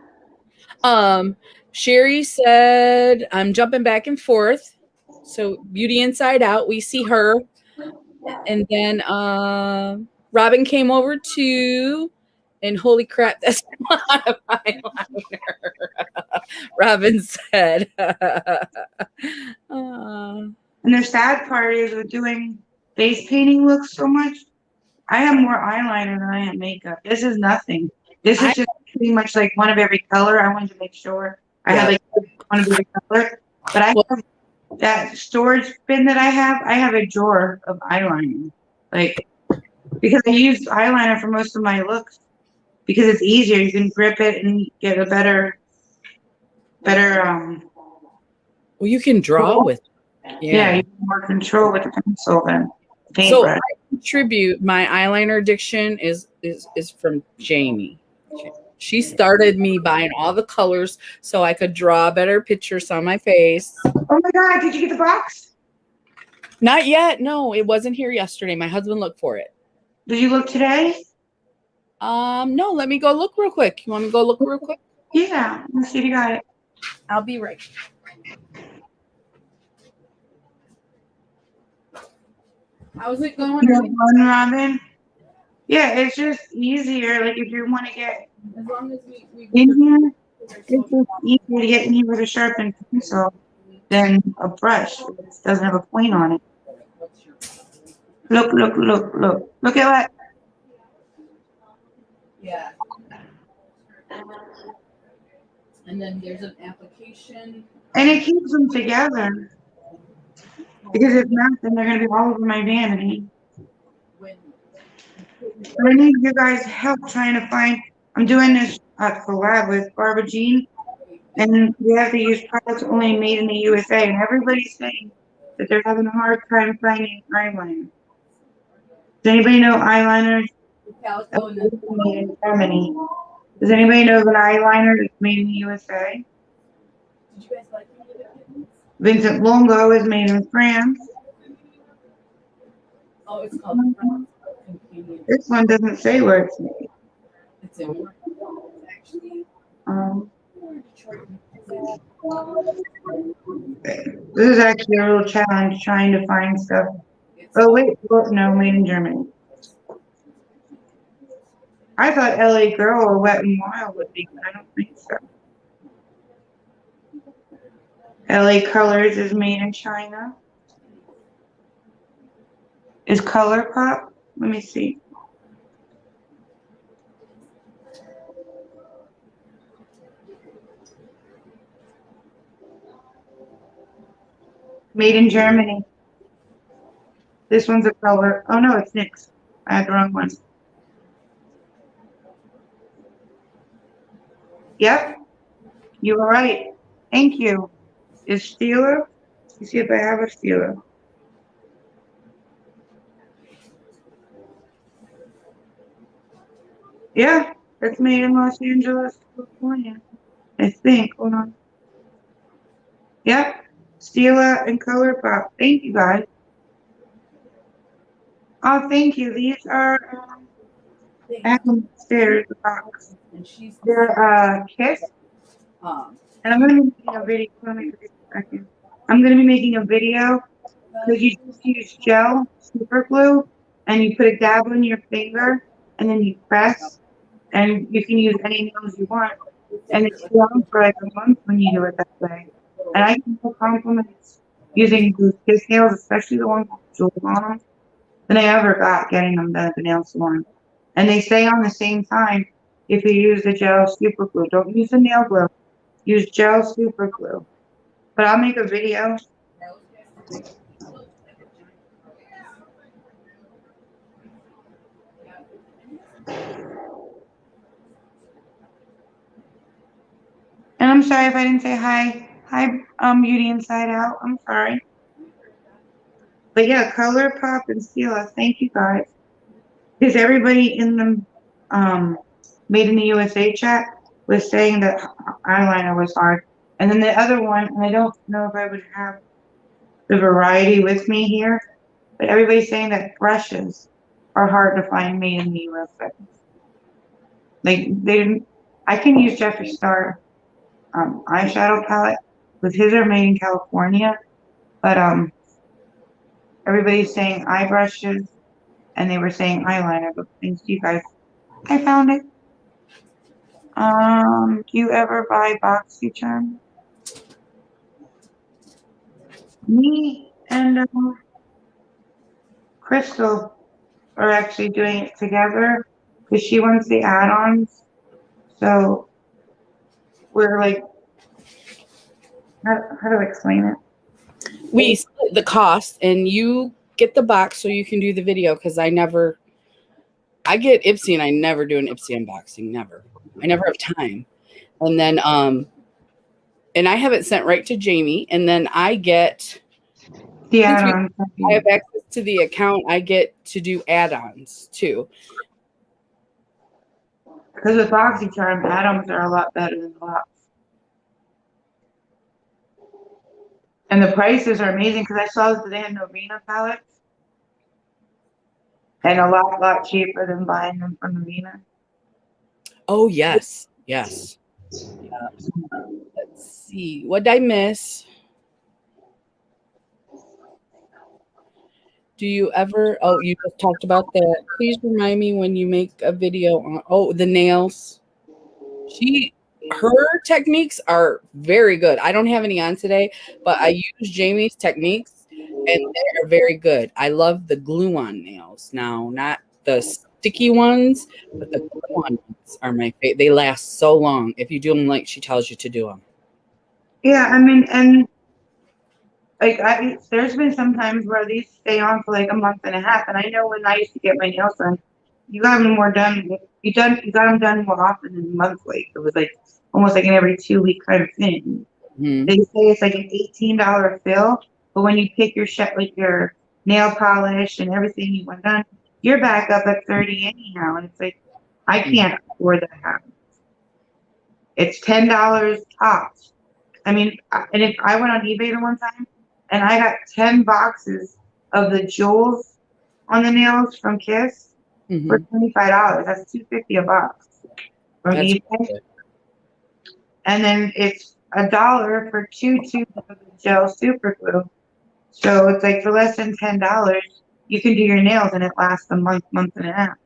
Sherry said, I'm jumping back and forth. So Beauty Inside Out, we see her. And then Robin came over too. And holy crap, that's a lot of eyeliner. Robin said. And the sad part is with doing face painting looks so much. I have more eyeliner than I have makeup. This is nothing. This is just pretty much like one of every color. I wanted to make sure I had like one of every color. But I have that storage bin that I have a drawer of eyeliner. Like, because I use eyeliner for most of my looks because it's easier. You can grip it and get a better well, you can draw with yeah, you have more control with the pencil than paintbrush. So I contribute my eyeliner addiction is from Jamie. She started me buying all the colors so I could draw better pictures on my face. Oh my God, did you get the box? Not yet. No, it wasn't here yesterday. My husband looked for it. Did you look today? No, let me go look real quick. You want me to go look real quick? Yeah, let's see if you got it. I'll be right. How's it going? Robin? Yeah, it's just easier. Like if you want to get as long as we in here, it's just easier to get in here with a sharpened pencil than a brush. It doesn't have a point on it. Look. Look at that. Yeah. And then there's an application. And it keeps them together. Because if not, then they're going to be all over my vanity. I need you guys' help trying to find. I'm doing this collab with Barbara Jean, and we have to use products only made in the USA. And everybody's saying that they're having a hard time finding eyeliner. Does anybody know eyeliners made in Germany? Does anybody know that eyeliner is made in the USA? Vincent Longo is made in France. Oh, it's called This one doesn't say where it's made. It's in actually. Um, this is actually a real challenge trying to find stuff. Oh wait, well, no, made in Germany. I thought LA Girl or Wet and Wild would be, but I don't think so. LA Colors is made in China. Is Color Pop? Let me see. Made in Germany. This one's a color. Oh no, it's NYX. I had the wrong one. Yep, you were right. Thank you. Is Stila? You see if I have a Stila. Yeah, it's made in Los Angeles, California. I think. Hold on. Yep. Stila and Color Pop. Thank you guys. Oh, thank you. These are I have them upstairs, the box. And she's They're Kiss. um And I'm gonna be making a video. Hold on a second. I'm gonna be making a video because you just use gel, super glue, and you put a dab on your finger, and then you press, and you can use any nails you want, and it stays on for like a month when you do it that way. And I can put compliments using those Kiss nails, especially the ones with jewels on them, than I ever got getting them done at the nail salon. And they stay on the same time if you use the gel super glue. Don't use the nail glue. Use gel super glue. But I'll make a video. And I'm sorry if I didn't say hi. Hi, Beauty Inside Out. I'm sorry. But yeah, Color Pop and Stila, thank you guys. Because everybody in the Made in the USA chat was saying that eyeliner was hard. And then the other one, and I don't know if I would have the variety with me here, but everybody's saying that brushes are hard to find made in the USA. Like they didn't, I can use Jeffree Star eyeshadow palette because his are made in California, but everybody's saying eye brushes and they were saying eyeliner, but thanks to you guys, I found it. Do you ever buy BoxyCharm? Me and Crystal are actually doing it together because she wants the add-ons. So we're like, how do I explain it? we split the cost and you get the box so you can do the video because I get Ipsy and I never do an Ipsy unboxing. Never. I never have time. And then and I have it sent right to Jamie and then I get The since add-ons. I have access to the account, I get to do add-ons too. Because with BoxyCharm, add-ons are a lot better than the box. And the prices are amazing because I saw that they had Novena palettes and a lot cheaper than buying them from Novena. Oh yes. Yes. Yeah. Let's see. What did I miss? Do you ever? Oh, you just talked about that. Please remind me when you make a video on. Oh, the nails. Her techniques are very good. I don't have any on today, but I use Jamie's techniques, and they are very good. I love the glue-on nails now, not the sticky ones, but the glue-on ones are my favorite. They last so long if you do them like she tells you to do them. Yeah, I mean, and like there's been some times where these stay on for like a month and a half, and I know when I used to get my nails done, You got them more done. You got them done more often than monthly. It was like almost like an every 2 week kind of thing. Mm-hmm. They say it's like an $18 fill, but when you pick your like your nail polish and everything you want done, you're back up at 30 anyhow. And it's like, I can't afford that. It's $10 tops. I mean, and if I went on eBay the one time and I got 10 boxes of the jewels on the nails from Kiss for $25. That's $2.50 a box from That's eBay. good. And then it's $1 for 2 tubes of the gel super glue. So it's like for less than $10, you can do your nails and it lasts a month, month and a half.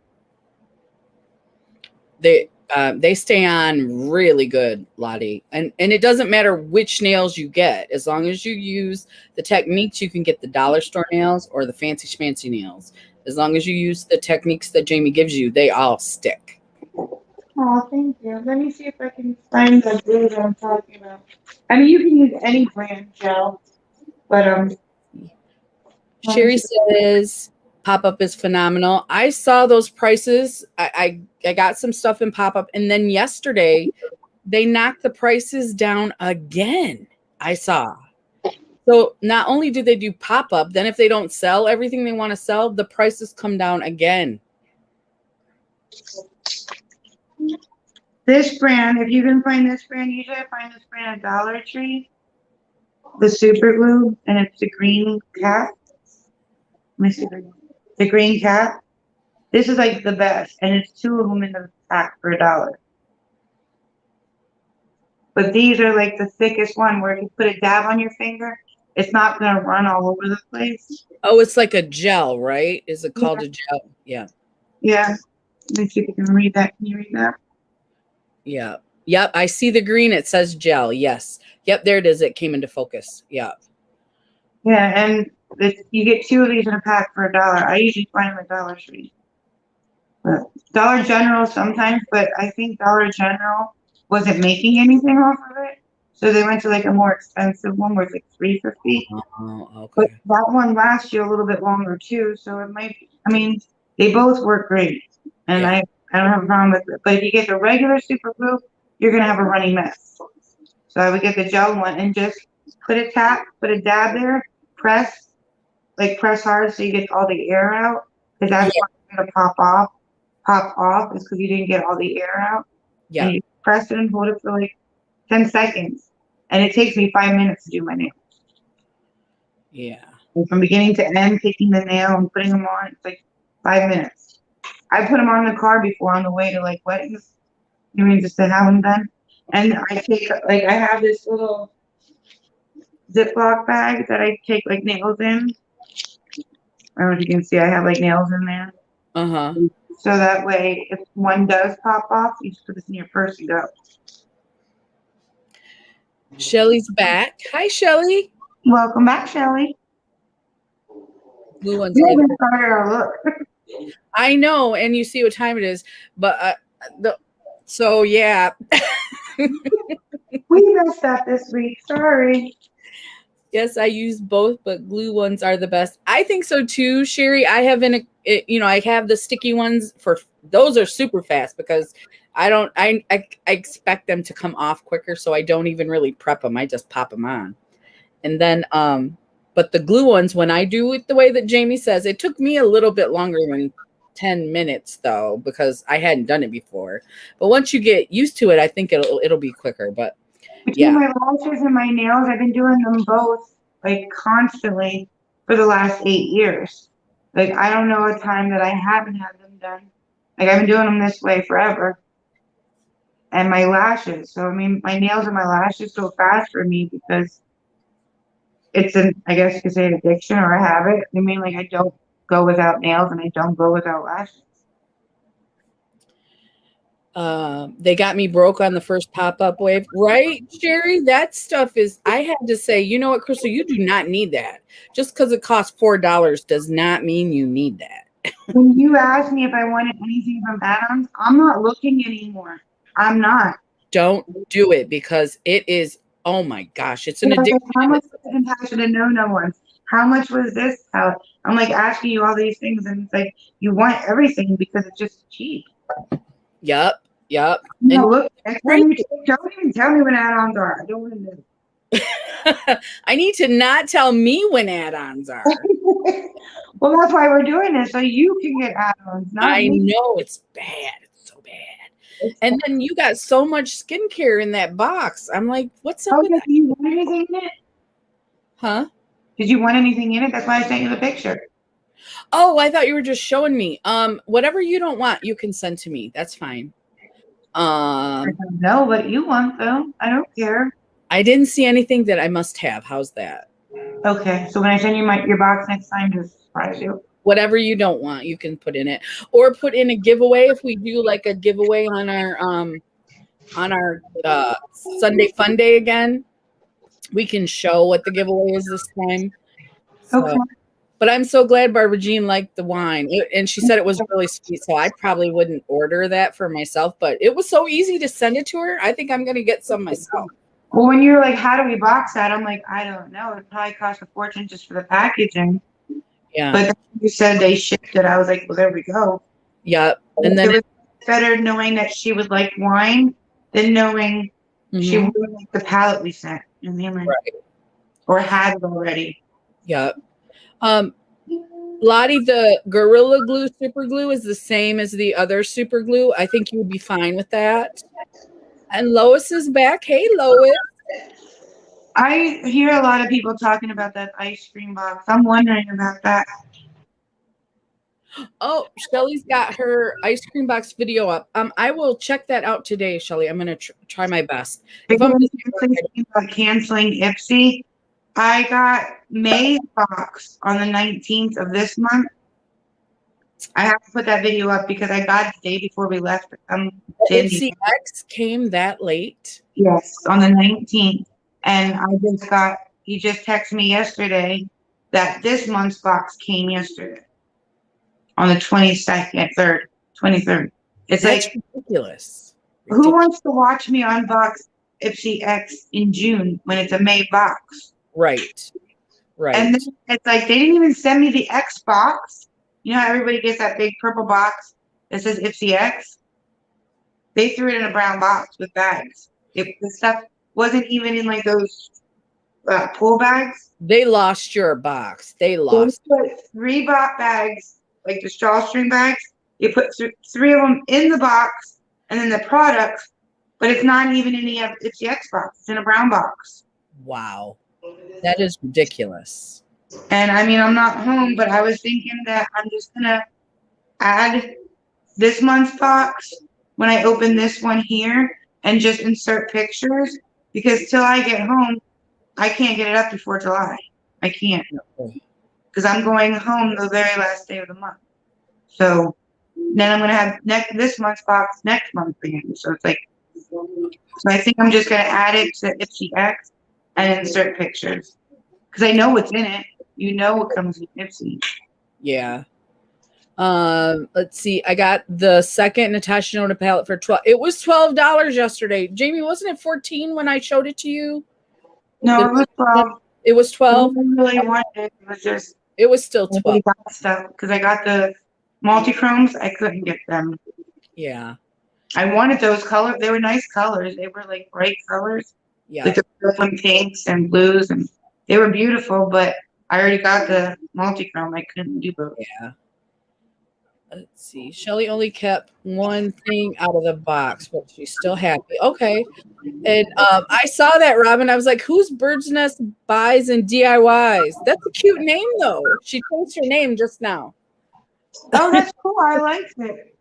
They stay on really good, Lottie, and it doesn't matter which nails you get, as long as you use the techniques. You can get the dollar store nails or the fancy schmancy nails. As long as you use the techniques that Jamie gives you, they all stick. Oh, thank you. Let me see if I can find the glue that I'm talking about. I mean, you can use any brand gel, but Sherry says pop-up is phenomenal. I saw those prices. I got some stuff in pop-up, and then yesterday they knocked the prices down again. I saw. So not only do they do pop-up, then if they don't sell everything they want to sell, the prices come down again. this brand, if you can find this brand, usually I find this brand at Dollar Tree, the super glue, and it's the green cap. Let me see the green cap. This is like the best, and it's 2 of them in the pack for $1. But these are like the thickest one where if you put a dab on your finger, it's not gonna run all over the place. Oh, it's like a gel, right? Is it called a gel? Yeah. Yeah. Let me see if you can read that. Can you read that? Yeah. Yep. I see the green. It says gel. Yes. Yep. There it is. It came into focus. Yeah. Yeah, and you get 2 of these in a pack for $1. I usually find them at Dollar Tree. Dollar General sometimes, but I think Dollar General wasn't making anything off of it. So they went to like a more expensive one where it's like $3.50. Oh, okay. But that one lasts you a little bit longer too. So it might, I mean, they both work great. And Yeah. I don't have a problem with it. But if you get the regular super glue, you're going to have a runny mess. So I would get the gel one and just put a dab there, press hard so you get all the air out. Because that's why it's going to pop off is because you didn't get all the air out. Yeah. And you press it and hold it for like 10 seconds. And it takes me 5 minutes to do my nails. Yeah. And from beginning to end, picking the nail and putting them on, it's like 5 minutes. I put them on in the car before on the way to like weddings. You mean just to have them done? And I take, like, I have this little Ziploc bag that I take like nails in. I don't know if you can see, I have like nails in there. Uh-huh. So that way, if one does pop off, you just put this in your purse and go. Shelly's back. Hi, Shelly. Welcome back, Shelly. Blue one's You good. haven't started our look. I know, and you see what time it is, but so yeah. We messed up this week. Sorry. Yes, I use both, but glue ones are the best. I think so too, Sherry. I have I have the sticky ones for those are super fast because I expect them to come off quicker, so I don't even really prep them. I just pop them on. And then but the glue ones, when I do it the way that Jamie says, it took me a little bit longer than 10 minutes though, because I hadn't done it before. But once you get used to it, I think it'll be quicker. But between my lashes and my nails, I've been doing them both like constantly for the last 8 years. Like I don't know a time that I haven't had them done. Like I've been doing them this way forever. And my lashes. So I mean my nails and my lashes go fast for me because it's I guess you could say an addiction or a habit. I mean like I don't go without nails and I don't go without lashes. They got me broke on the first pop-up wave, right, Sherry? That stuff is, I had to say, you know what, Crystal, you do not need that. Just because it costs $4 does not mean you need that. When you asked me if I wanted anything from add-ons, I'm not looking anymore. I'm not. Don't do it because it is, oh my gosh, it's an addiction. How much does it impact the no ones? How much was this palette? I'm like asking you all these things, and it's like you want everything because it's just cheap. Yep. No, And look, next time you don't even tell me when add-ons are. I don't want to know. I need to not tell me when add-ons are. Well, that's why we're doing this, so you can get add-ons, not I me. know it's bad. It's so bad. And then you got so much skincare in that box. I'm like, what's up with Okay, that? do you want anything in it? Huh? Did you want anything in it? That's why I sent you the picture. Oh, I thought you were just showing me. Whatever you don't want, you can send to me. That's fine. I don't know what you want, though. I don't care. I didn't see anything that I must have. How's that? Okay, so when I send you your box next time, just surprise you. Whatever you don't want, you can put in it, or put in a giveaway if we do like a giveaway on our Sunday Fun Day again. We can show what the giveaway is this time. So, Okay. but I'm so glad Barbara Jean liked the wine, and she said it was really sweet. So I probably wouldn't order that for myself, but it was so easy to send it to her. I think I'm gonna get some myself. Well, when you're like, how do we box that? I'm like, I don't know. It probably cost a fortune just for the packaging. Yeah. But then you said they shipped it. I was like, well, there we go. Yep. And then it was better knowing that she would like wine than knowing she Mhm. would like the palette we sent. You know what I mean? Right. Or had it already. Yep. Lottie, the Gorilla Glue super glue is the same as the other super glue. I think you would be fine with that. And Lois is back. Hey, Lois. I hear a lot of people talking about that ice cream box. I'm wondering about that. Oh, Shelly's got her ice cream box video up. I will check that out today, Shelly. I'm gonna try my best. If I'm Thinking about canceling Ipsy, I got May's box on the 19th of this month. I have to put that video up because I got it the day before we left. Ipsy X came that late. Yes, on the 19th. And he just texted me yesterday that this month's box came yesterday on the 22nd, 23rd. It's That's like, ridiculous. who wants to watch me unbox Ipsy X in June when it's a May box? Right. And then it's like, they didn't even send me the X box. You know how everybody gets that big purple box that says Ipsy X? They threw it in a brown box with bags. The stuff wasn't even in like those pool bags. They lost your box. They They lost. put 3 bags, like the drawstring bags. You put 3 of them in the box, and then the products, but it's not even in it's the X box. It's in a brown box. Wow. That is ridiculous. And I mean, I'm not home, but I was thinking that I'm just gonna add this month's box when I open this one here and just insert pictures, because till I get home, I can't get it up before July. I can't, because I'm going home the very last day of the month. So then I'm gonna have this month's box next month again. So it's like, so I think I'm just gonna add it to Ipsy X and insert pictures, because I know what's in it. You know what comes with Ipsy. Yeah. Let's see. I got the second Natasha Nona palette for 12. It was $12 yesterday. Jamie, wasn't it 14 when I showed it to you? No, it was 12. It was 12. I really wanted it. It was just. It was still 12. Stuff because I got the multi-chromes. I couldn't get them. Yeah. I wanted those colors. They were nice colors. They were like bright colors. Yeah. Like the purple and pinks and blues, and they were beautiful, but I already got the multi-chrome. I couldn't do both. Yeah. Let's see. Shelly only kept one thing out of the box, but she's still happy. Okay. And I saw that, Robin. I was like, who's Bird's Nest Buys and DIYs? That's a cute name, though. She changed her name just now. Oh, that's cool. I liked it.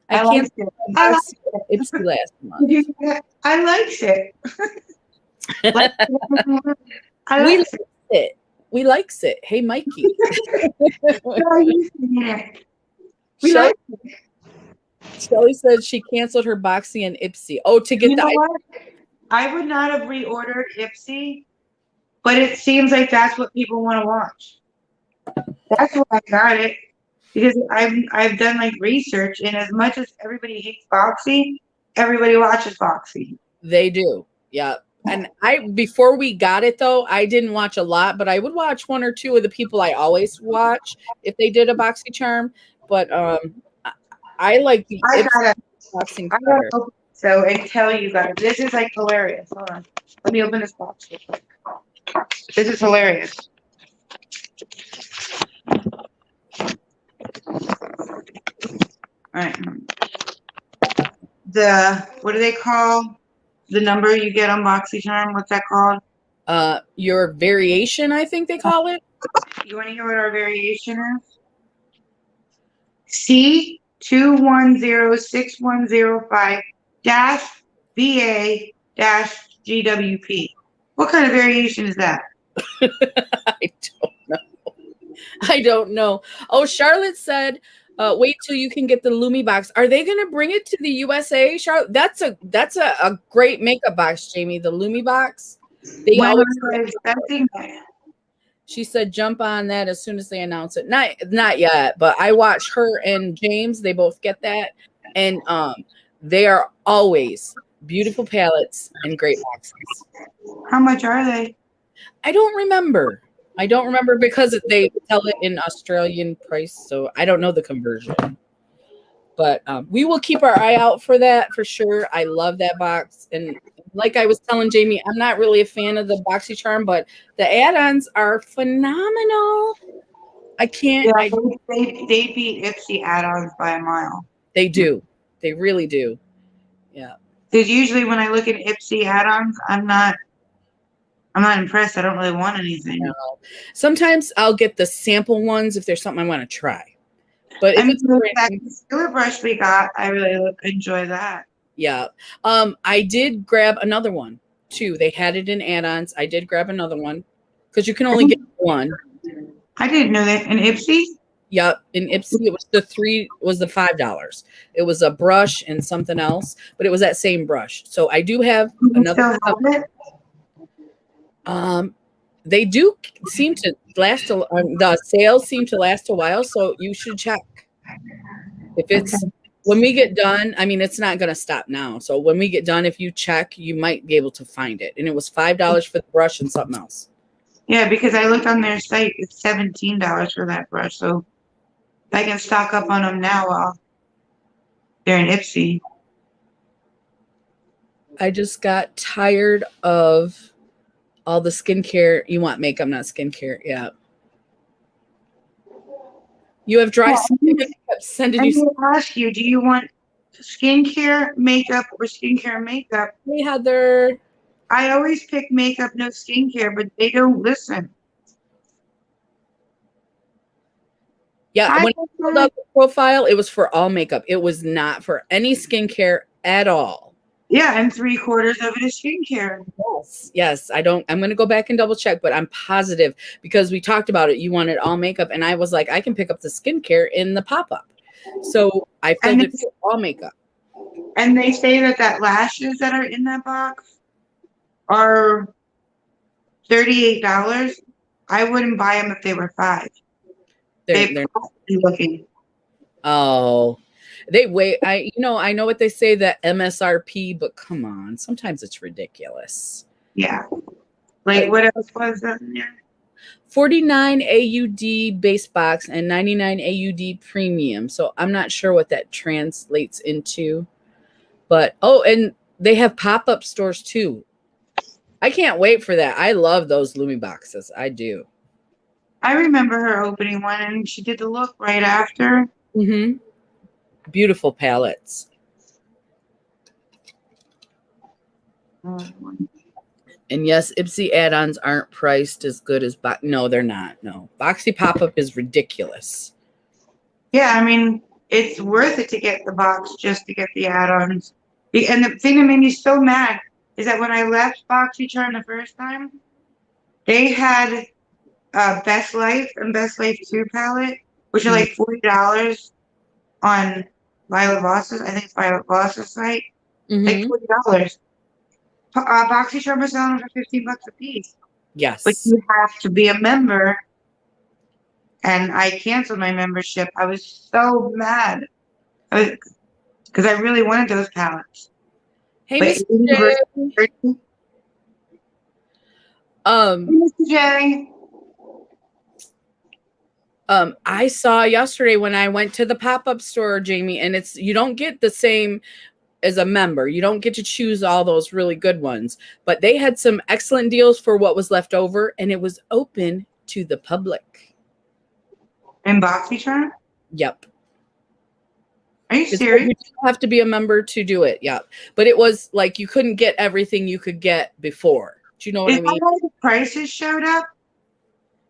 I liked it. I liked it. Ipsy last month. I liked it. We likes it. We likes it. Hey, Mikey. We like it. Shelly said she canceled her Boxy and Ipsy. Oh, to get I would not have reordered Ipsy, but it seems like that's what people want to watch. That's why I got it, because I've done like research, and as much as everybody hates Boxy, everybody watches Boxy. They do. Yeah. And before we got it though, I didn't watch a lot, but I would watch one or two of the people I always watch if they did a BoxyCharm. But I like the I Ipsy gotta, boxing I gotta better. open so and tell you guys. This is like hilarious. Hold on. Let me open this box real quick. This is hilarious. All right. What do they call the number you get on BoxyCharm? What's that called? Your variation, I think they call it. You want to hear what our variation is? C210610 dash VA dash GWP. What kind of variation is that? I don't know. I don't know. Oh, Charlotte said, wait till you can get the Lumi box. Are they going to bring it to the USA, Charlotte? That's a great makeup box, Jamie. The Lumi box. They When always are you expecting it? She said jump on that as soon as they announce it. Not yet, but I watch her and James. They both get that, and they are always beautiful palettes and great boxes. How much are they? I don't remember. Because they tell it in Australian price, so I don't know the conversion. But we will keep our eye out for that for sure. I love that box, and like I was telling Jamie, I'm not really a fan of the BoxyCharm, but the add-ons are phenomenal. I can't. Yeah, they beat Ipsy add-ons by a mile. They do. They really do. Yeah. Because usually when I look at Ipsy add-ons, I'm not impressed. I don't really want anything. No. Sometimes I'll get the sample ones if there's something I want to try. But if it's that concealer brush we got, I really enjoy that. Yeah. I did grab another one too. They had it in add-ons. I did grab another one because you can only get one. I didn't know that. In Ipsy? Yep. In Ipsy, it was the $5. It was a brush and something else, but it was that same brush. So I do have another. They do seem to last. The sales seem to last a while, so you should check. If it's when we get done, I mean, it's not going to stop now. So when we get done, if you check, you might be able to find it. And it was $5 for the brush and something else. Yeah, because I looked on their site, it's $17 for that brush. So I can stock up on them now while they're in Ipsy. I just got tired of all the skincare. You want makeup, not skincare. Yeah. You have dry skin. I'm going to ask you, do you want skincare, makeup, or skincare makeup? Hey, Heather. I always pick makeup, no skincare, but they don't listen. Yeah, when I filled out the profile, it was for all makeup. It was not for any skincare at all. Yeah, and 3/4 of it is skincare. Yes. I'm going to go back and double check, but I'm positive because we talked about it. You wanted all makeup, and I was like, I can pick up the skincare in the pop-up. So I filled it for all makeup. And they say that lashes that are in that box are $38. I wouldn't buy them if they were $5. They're looking. Oh, they wait. I know what they say, that MSRP, but come on, sometimes it's ridiculous. Yeah. Like what else was that in there? 49 AUD base box and 99 AUD premium. So I'm not sure what that translates into. But and they have pop-up stores too. I can't wait for that. I love those Lumi boxes. I do. I remember her opening one, and she did the look right after. Mm-hmm. Beautiful palettes. And yes, Ipsy add-ons aren't priced as good as no, they're not. No, Boxy pop-up is ridiculous. Yeah, I mean, it's worth it to get the box just to get the add-ons. And the thing that made me so mad is that when I left BoxyCharm the first time, they had Best Life and Best Life 2 palette, which are like $40 on Violet Voss's. I think it's Violet Voss's site. Like $40. BoxyCharm is selling them for $15 a piece. Yes. But you have to be a member. And I canceled my membership. I was so mad. Because I really wanted those palettes. Hey, Mr. J. Mr. J. I saw yesterday when I went to the pop-up store, Jamie, and you don't get the same as a member. You don't get to choose all those really good ones, but they had some excellent deals for what was left over, and it was open to the public. In BoxyCharm? Yep. Are you serious? You don't have to be a member to do it. Yep. But it was like you couldn't get everything you could get before. Do you know what I mean? Is that why the prices showed up?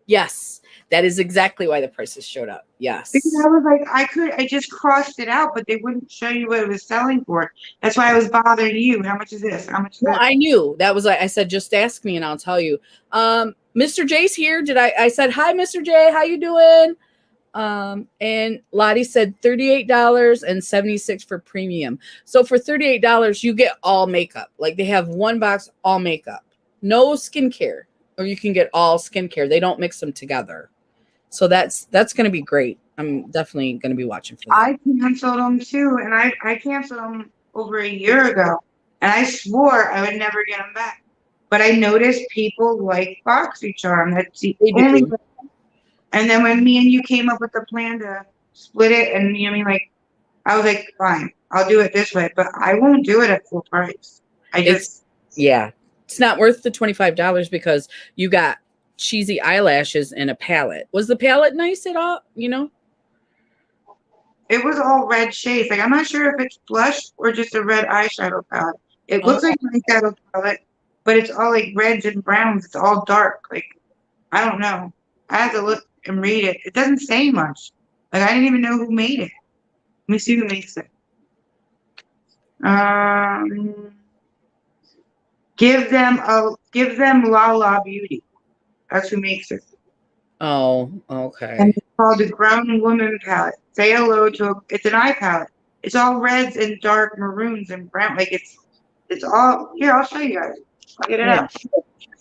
Yes. That is exactly why the prices showed up. Yes. Because I was like, I just crossed it out, but they wouldn't show you what it was selling for. That's why I was bothering you. How much is this? How much is Well, this? I knew that was like I said, just ask me and I'll tell you. Mr. J's here. I said, hi, Mr. J, how you doing? And Lottie said $38.76 for premium. So for $38, you get all makeup. Like they have one box, all makeup, no skincare, or you can get all skincare. They don't mix them together. So that's going to be great. I'm definitely going to be watching for that. I canceled them too, and I canceled them over a year ago, and I swore I would never get them back. But I noticed people like BoxyCharm. That's the They only. do. And then when me and you came up with the plan to split it, and you know, I mean, like, I was like, fine, I'll do it this way, but I won't do it at full price. Yeah, it's not worth the $25 because you got cheesy eyelashes and a palette. Was the palette nice at all? You know? It was all red shades. Like, I'm not sure if it's blush or just a red eyeshadow palette. It Oh, looks like an eyeshadow palette, but it's all like reds and browns. It's all dark. Like, I don't know. I have to look and read it. It doesn't say much. Like, I didn't even know who made it. Let me see who makes it. Um, give them La Beauty. That's who makes it. oh, And okay. it's called the Grown Woman Palette. Say hello to it's an eye palette. It's all reds and dark maroons and brown. Like it's all here. I'll show you guys. I'll get it Yeah. out.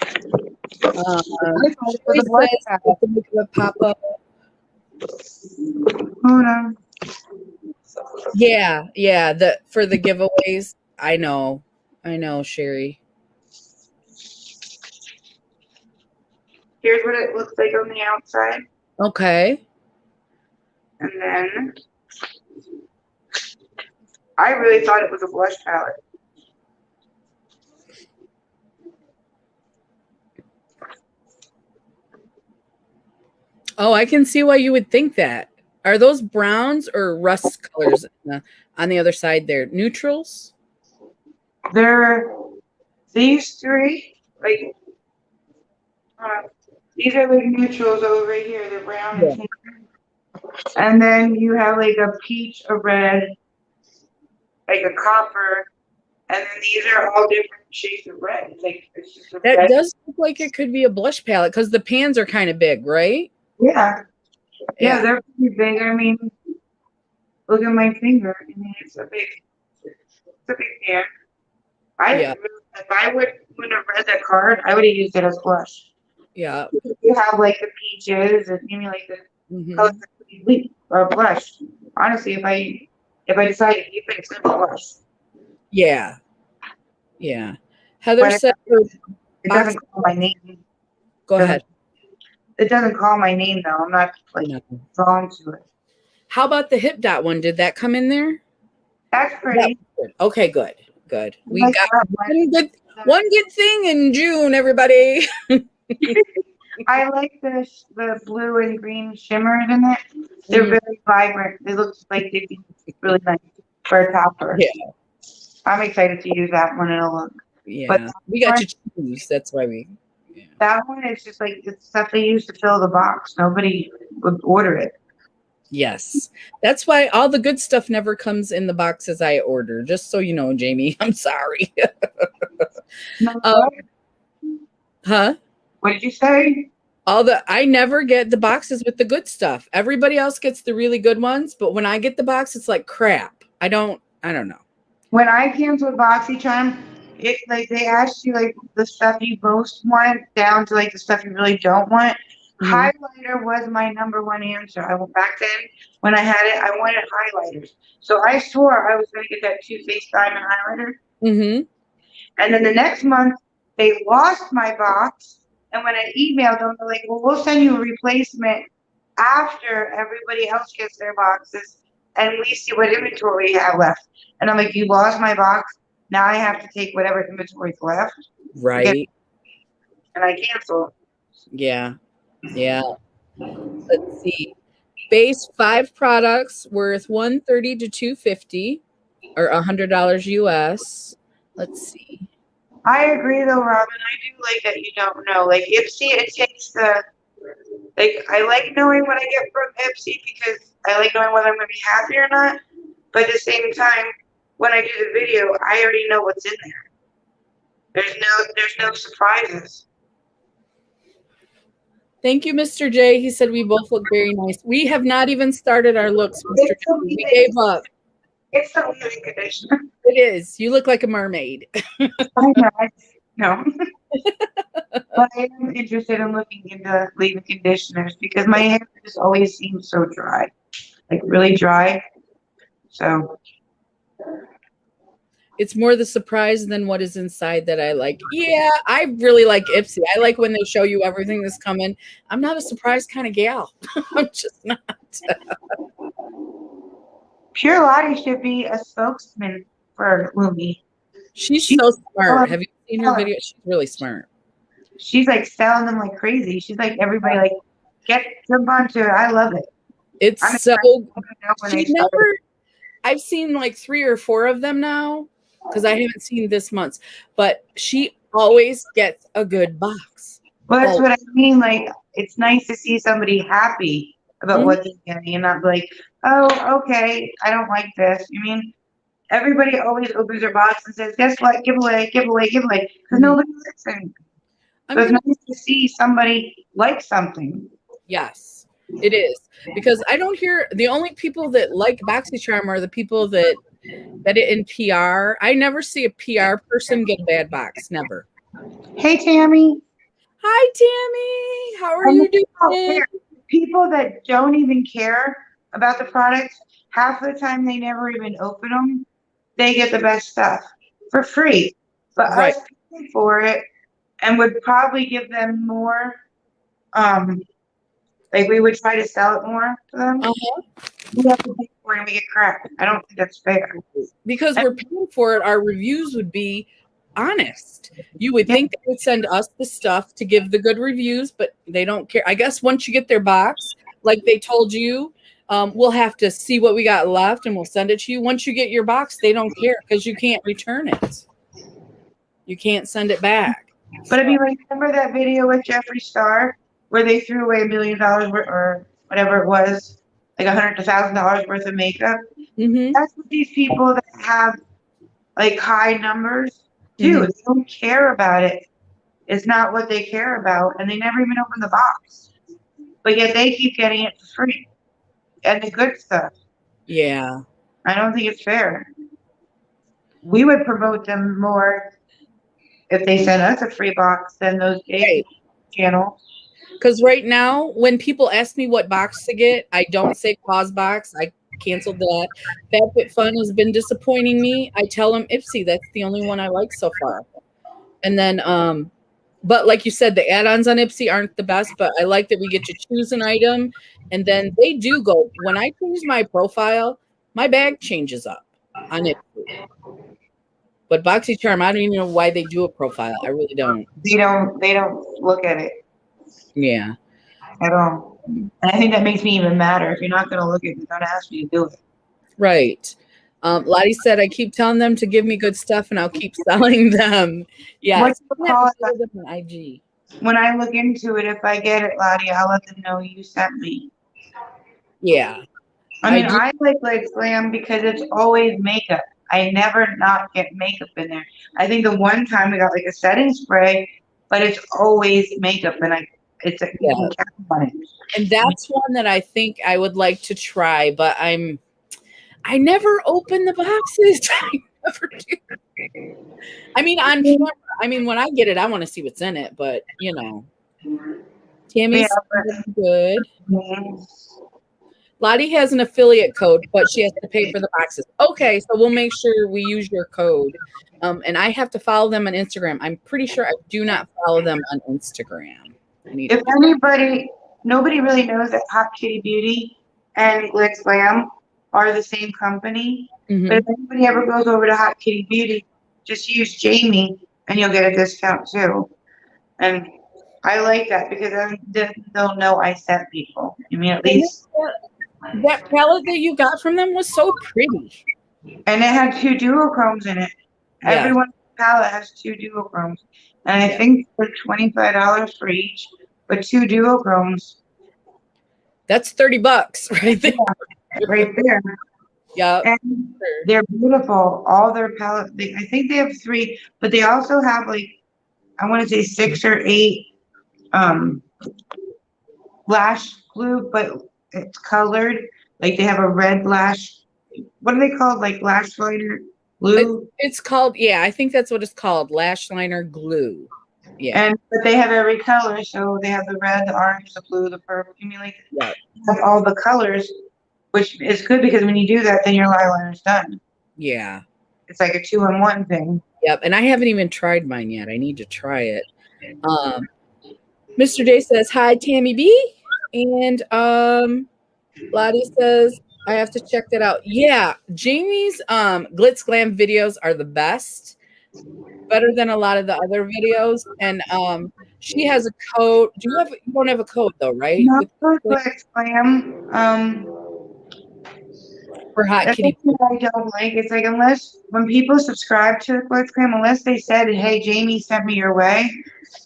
I thought it was Sherry a blush says palette. you can make it pop up. Hold on. Yeah, yeah. For the giveaways. I know, Sherry. Here's what it looks like on the outside, Okay. and then I really thought it was a blush palette. Oh, I can see why you would think that. Are those browns or rust colors on the other side there? Neutrals? They're these three, like these are like neutrals over here. They're brown Yeah. and then you have like a peach, a red, like a copper, and then these are all different shades of red. It's just a That red. does look like it could be a blush palette because the pans are kind of big, right? Yeah, Yeah. they're pretty big. I mean, look at my finger. I mean, it's a big pan. Yeah. If I would have read that card, I would have used it as blush. Yeah. You have like the peaches and maybe like the colors Mm-hmm. that could be bleak or blush. Honestly, if I decide to keep it, it's gonna be blush. Yeah. Yeah. Heather But said it doesn't call my name. go ahead. It doesn't call my name though. I'm not like No. drawn to it. How about the hip dot one? Did that come in there? That's pretty. Good. Okay, good. Good. We Like got that one good thing in June, everybody. I like the blue and green shimmers in it. They're Mhm. very vibrant. They look like they'd be really nice for a topper. Yeah. I'm excited to use that one in a look. But Yeah. We got to choose. That's why that one is just like it's stuff they use to fill the box. Nobody would order it. Yes. That's why all the good stuff never comes in the boxes I order. Just so you know, Jamie. I'm sorry. No, Huh? what did you say? I never get the boxes with the good stuff. Everybody else gets the really good ones, but when I get the box, it's like crap. I don't know. When I canceled BoxyCharm, it like they asked you like the stuff you most want down to like the stuff you really don't want. Mhm. Highlighter was my number one answer. I went back then when I had it, I wanted highlighters. So I swore I was gonna get that Too Faced Diamond highlighter. Mhm. And then the next month they lost my box And when I emailed them, they're like, well, we'll send you a replacement after everybody else gets their boxes and we see what inventory we have left. And I'm like, you lost my box. Now I have to take whatever inventory's left. Right. And I cancel. Yeah. Yeah. Let's see. Base 5 products worth $130 to $250 or $100 US. Let's see. I agree though, Robin. I do like that you don't know. Like Ipsy, it takes the I like knowing what I get from Ipsy because I like knowing whether I'm gonna be happy or not. But at the same time, when I do the video, I already know what's in there. There's no surprises. Thank you, Mr. J. He said we both look very nice. We have not even started our looks, Mr. J. We gave up. It's the leave-in conditioner. It is. You look like a mermaid. I know. No. But I am interested in looking into leave-in conditioners because my hair just always seems so dry. Like really dry. So It's more the surprise than what is inside that I like. Yeah, I really like Ipsy. I like when they show you everything that's coming. I'm not a surprise kind of gal. I'm just not. Pure Lottie should be a spokesman for Lumi. She's so smart. Have you seen her video? She's really smart. She's like selling them like crazy. She's like everybody like jump onto it. I love it. It's so I've seen like 3 or 4 of them now because I haven't seen this month's, but she always gets a good box. Well, that's what I mean. Like it's nice to see somebody happy about what they're getting and not like, oh, okay, I don't like this. You mean everybody always opens their box and says, guess what? Give away, give away, give away. Because nobody likes anything. So it's nice to see somebody like something. Yes, it is. Because I don't hear the only people that like BoxyCharm are the people that it in PR. I never see a PR person get a bad box. Never. Hey, Tammy. Hi, Tammy. How are you doing? People that don't even care about the products, half the time they never even open them. They get the best stuff for free. But us paying for it and would probably give them more, like we would try to sell it more to them. We have to pay for it and we get crap. I don't think that's fair. Because we're paying for it, our reviews would be honest. You would think they would send us the stuff to give the good reviews, but they don't care. I guess once you get their box, like they told you, we'll have to see what we got left and we'll send it to you. Once you get your box, they don't care because you can't return it. You can't send it back. But I mean, like, remember that video with Jeffree Star where they threw away $1 million or whatever it was, like $100,000 worth of makeup? That's what these people that have like high numbers do. They don't care about it. It's not what they care about, and they never even open the box. But yet they keep getting it for free. And the good stuff. Yeah. I don't think it's fair. We would promote them more if they sent us a free box than those big channels. Because right now, when people ask me what box to get, I don't say Claus box. I canceled that. FabFitFun has been disappointing me. I tell them Ipsy. That's the only one I like so far. And then, but like you said, the add-ons on Ipsy aren't the best, but I like that we get to choose an item. And then they do go, when I change my profile, my bag changes up on Ipsy. But BoxyCharm, I don't even know why they do a profile. I really don't. They don't look at it. Yeah. At all. And I think that makes me even madder. If you're not going to look at it, don't ask me to do it. Right. Lottie said, I keep telling them to give me good stuff and I'll keep selling them. Yeah. IG. When I look into it, if I get it, Lottie, I'll let them know you sent me. Yeah. I mean, I like Glam because it's always makeup. I never not get makeup in there. I think the one time we got like a setting spray, but it's always makeup and it's a money. And that's one that I think I would like to try, but I never open the boxes. I never do. I mean, on camera. I mean, when I get it, I want to see what's in it, but you know. Tammy's good. Lottie has an affiliate code, but she has to pay for the boxes. Okay, so we'll make sure we use your code. And I have to follow them on Instagram. I'm pretty sure I do not follow them on Instagram. I need If to. anybody, nobody really knows that Hot Kitty Beauty and Glitz Glam are the same company. But Mhm. if anybody ever goes over to Hot Kitty Beauty, just use Jamie and you'll get a discount too. And I like that because then they'll know I sent people. I mean, at And least, that palette that you got from them was so pretty. and it had two duochromes in it. Yeah, Everyone's palette has two duochromes. And I yeah. think they're $25 for each, but two duochromes That's $30 right there. right there. Yeah. And Sure. they're beautiful. All their palette, I think they have three, but they also have like, I want to say 6 or 8 um lash glue, but it's colored. Like they have a red lash. What are they called? Like lash liner glue. It's called, yeah, I think that's what it's called, lash liner glue. Yeah, And but they have every color. So they have the red, the orange, the blue, the purple. I mean, like yeah, they have all the colors, which is good because when you do that, then your eyeliner's done. yeah. It's like a 2-in-1 thing. Yep. And I haven't even tried mine yet. I need to try it. Um, Mr. J says, hi, Tammy B. And Lottie says, I have to check that out. Yeah, Jamie's Glitz Glam videos are the best. Better than a lot of the other videos. And she has a code. You don't have a code though, right? Not With for Glitz Glam. for Hot That's Kitty. what I don't like. It's like unless when people subscribe to Glitz Glam, unless they said, "Hey, Jamie sent me your way,"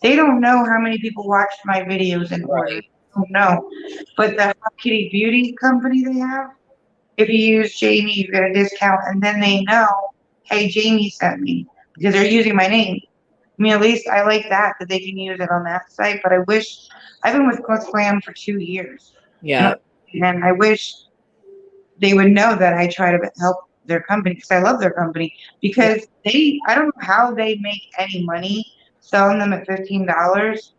they don't know how many people watched my videos in order. Right. They don't know. But the Hot Kitty Beauty company they have, if you use Jamie, you get a discount, and then they know, "Hey, Jamie sent me," because they're using my name. I mean, at least I like that they can use it on that site. But I wish I've been with Glitz Glam for 2 years, Yeah. and I wish they would know that I try to help their company because I love their company Yeah. because I don't know how they make any money selling them at $15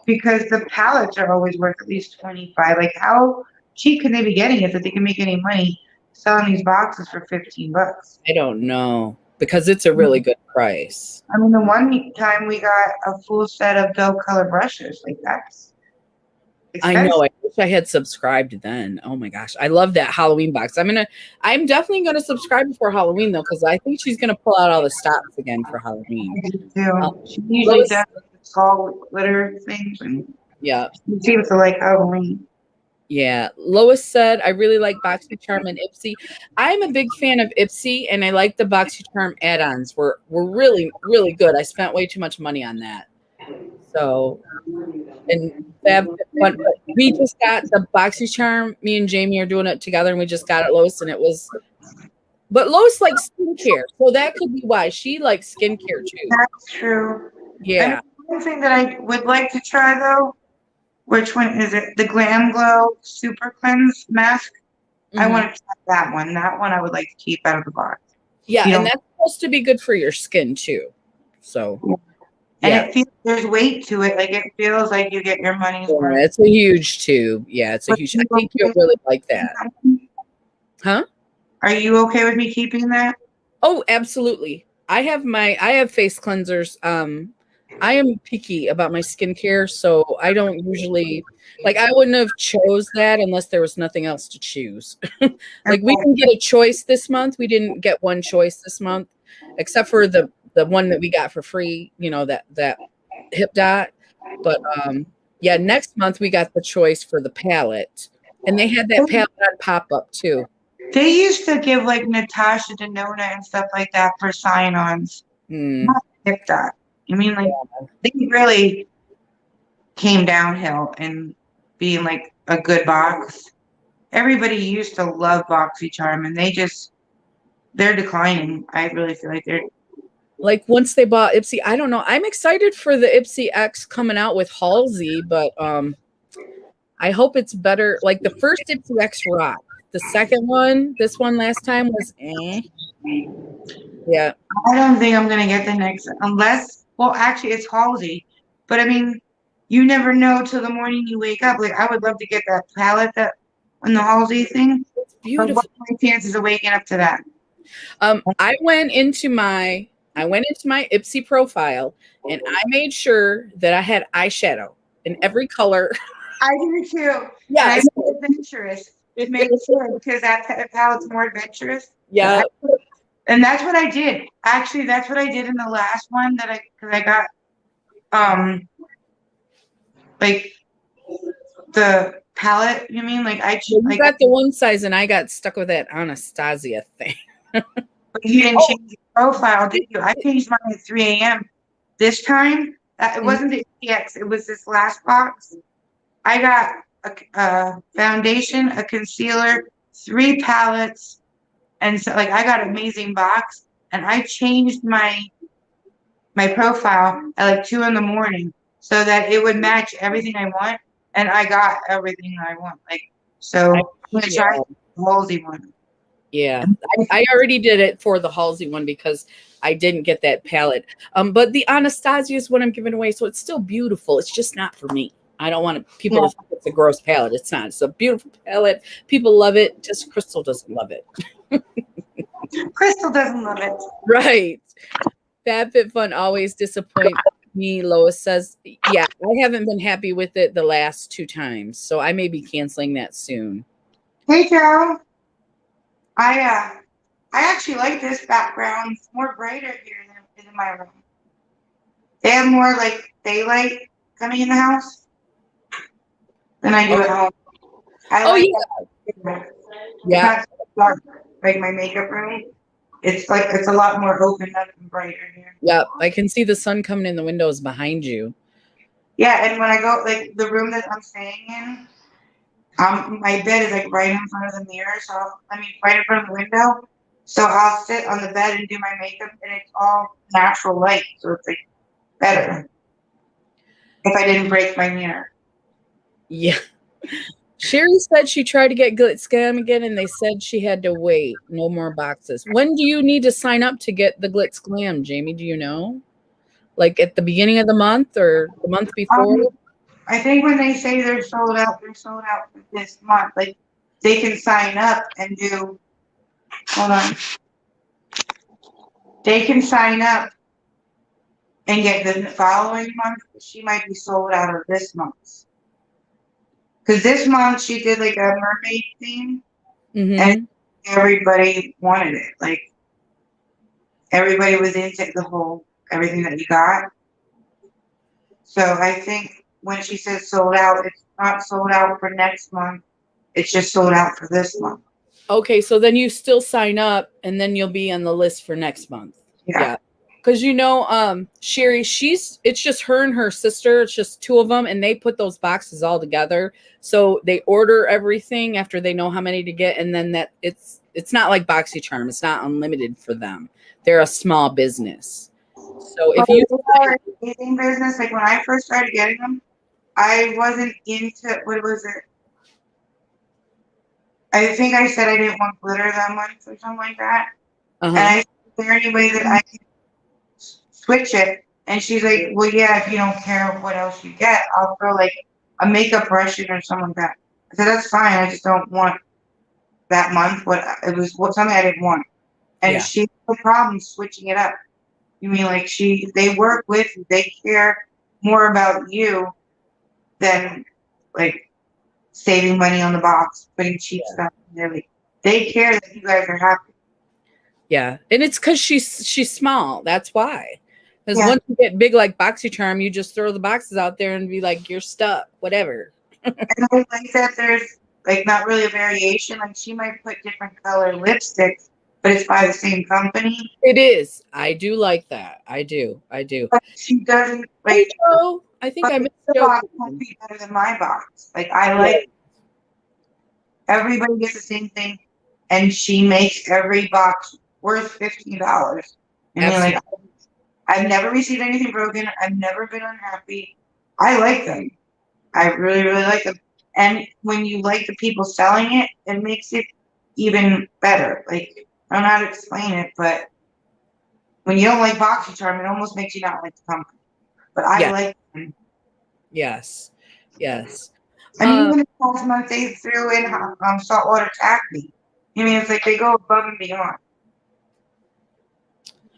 because the pallets are always worth at least 25. Like how cheap can they be getting it that they can make any money selling these boxes for $15? I don't know because it's a really good price. I mean, the one time we got a full set of doe color brushes, like that's I know. expensive. I wish I had subscribed then. Oh my gosh. I love that Halloween box. I'm definitely gonna subscribe before Halloween though, because I think she's gonna pull out all the stops again for Halloween. I do too. She usually Lois, does the tall glitter things and yeah. she seems to like Halloween. Yeah. Lois said, I really like BoxyCharm and Ipsy. I'm a big fan of Ipsy and I like the BoxyCharm add-ons. Were really, really good. I spent way too much money on that. So and that but we just got the BoxyCharm. Me and Jamie are doing it together and we just got it, Lois, and it was but Lois likes skincare, so that could be why she likes skincare too. That's true. And Yeah. one thing that I would like to try though, which one is it? The Glam Glow Super Cleanse Mask. I Mhm. want to try that one. That one I would like to keep out of the box. Yeah, You and know, that's supposed to be good for your skin too. So, and yeah. it feels there's weight to it. Like it feels like you get your money's Yeah, worth. it's a huge tube. Yeah, it's a But huge. I you think okay you'll with really me like keeping that. that one? Huh? Are you okay with me keeping that? Oh, absolutely. I have face cleansers. I am picky about my skincare, so I don't usually like I wouldn't have chose that unless there was nothing else to choose. Like we Okay. didn't get a choice this month. We didn't get one choice this month, except for the one that we got for free, that hip dot. But yeah, next month we got the choice for the palette. And they had that palette on pop-up too. They used to give like Natasha Denona and stuff like that for sign-ons. Mm, Not like that. I mean, like yeah. they really came downhill in being like a good box. Everybody used to love BoxyCharm, and they're declining. I really feel like they're. Like once they bought Ipsy, I don't know. I'm excited for the Ipsy X coming out with Halsey, but I hope it's better. Like the first Ipsy X rock. The second one, this one last time was Yeah. I don't think I'm gonna get the next unless. Well, actually, it's Halsey, but I mean, you never know till the morning you wake up. Like I would love to get that palette that on the Halsey thing. It's But what beautiful. are my chances of waking up to that? I went into my Ipsy profile and I made sure that I had eyeshadow in every color. I do too. And I Yes. made it adventurous to make sure because that palette's more adventurous. Yeah. And that's what I did. Actually, that's what I did in the last one because I got like the palette. You mean like Well, you got the one size and I got stuck with that Anastasia thing. you didn't Oh, change your profile, did you? I changed mine at 3 a.m. this time. It wasn't the EX. It was this last box. I got a foundation, a concealer, 3 palettes, and so like I got an amazing box. And I changed my profile at like 2 in the morning so that it would match everything I want. And I got everything I want. Like, so I'm gonna yeah. try the Halsey one. Yeah, I already did it for the Halsey one because I didn't get that palette. But the Anastasia is what I'm giving away, so it's still beautiful. It's just not for me. I don't want people to think it's a gross palette. It's not. It's a beautiful palette. People love it. Just Crystal doesn't love it. Crystal doesn't love it. Right. FabFitFun always disappoints me. Lois says, "Yeah, I haven't been happy with it the last 2 times, so I may be canceling that soon." Hey, Joe. I actually like this background. It's more brighter here than it is in my room. They have more like daylight coming in the house than I do at home. I like that. Yeah. It's not dark like my makeup room. It's like it's a lot more open up and brighter here. Yeah, I can see the sun coming in the windows behind you. Yeah, and when I go like the room that I'm staying in, my bed is like right in front of the mirror, so right in front of the window. So I'll sit on the bed and do my makeup, and it's all natural light, so it's like better if I didn't break my mirror. Yeah. Sherry said she tried to get Glitz Glam again, and they said she had to wait. No more boxes. When do you need to sign up to get the Glitz Glam, Jamie? Do you know? Like at the beginning of the month or the month before? I think when they say they're sold out for this month. Like they can sign up and do. Hold on. They can sign up and get the following month. She might be sold out of this month. Because this month she did like a mermaid theme, and everybody wanted it. Like everybody was into the whole everything that you got. So I think when she says sold out, it's not sold out for next month. It's just sold out for this month. Okay, so then you still sign up and then you'll be on the list for next month. Yeah. Because Sherry, it's just her and her sister. It's just 2 of them, and they put those boxes all together. So they order everything after they know how many to get, and then that it's not like BoxyCharm. It's not unlimited for them. They're a small business. So if you anything business, like when I first started getting them, I wasn't into what was it? I think I said I didn't want glitter that much or something like that. And I said, is there any way that I can switch it? And she's like, well, yeah, if you don't care what else you get, I'll throw like a makeup brush in or something like that. I said, that's fine. I just don't want that month. It was something I didn't want. And she had no problem switching it up. You mean like they work with you, they care more about you than like saving money on the box, putting cheap stuff in there. Like, they care that you guys are happy. Yeah, and it's because she's small. That's why. Because once you get big like BoxyCharm, you just throw the boxes out there and be like, you're stuck, whatever. And I like that there's like not really a variation. Like she might put different color lipsticks, but it's by the same company. It is. I do like that. I do. But she doesn't like. Joe, I think I missed the Joe. box won't be better than my box. Like I like. Everybody gets the same thing, and she makes every box worth $15. I mean, like I've never received anything broken. I've never been unhappy. I like them. I really, really like them. And when you like the people selling it, it makes it even better. Like I don't know how to explain it, but when you don't like BoxyCharm, it almost makes you not like the company. But I like them. Yes. I mean, even the past month they threw in saltwater taffy. I mean, it's like they go above and beyond.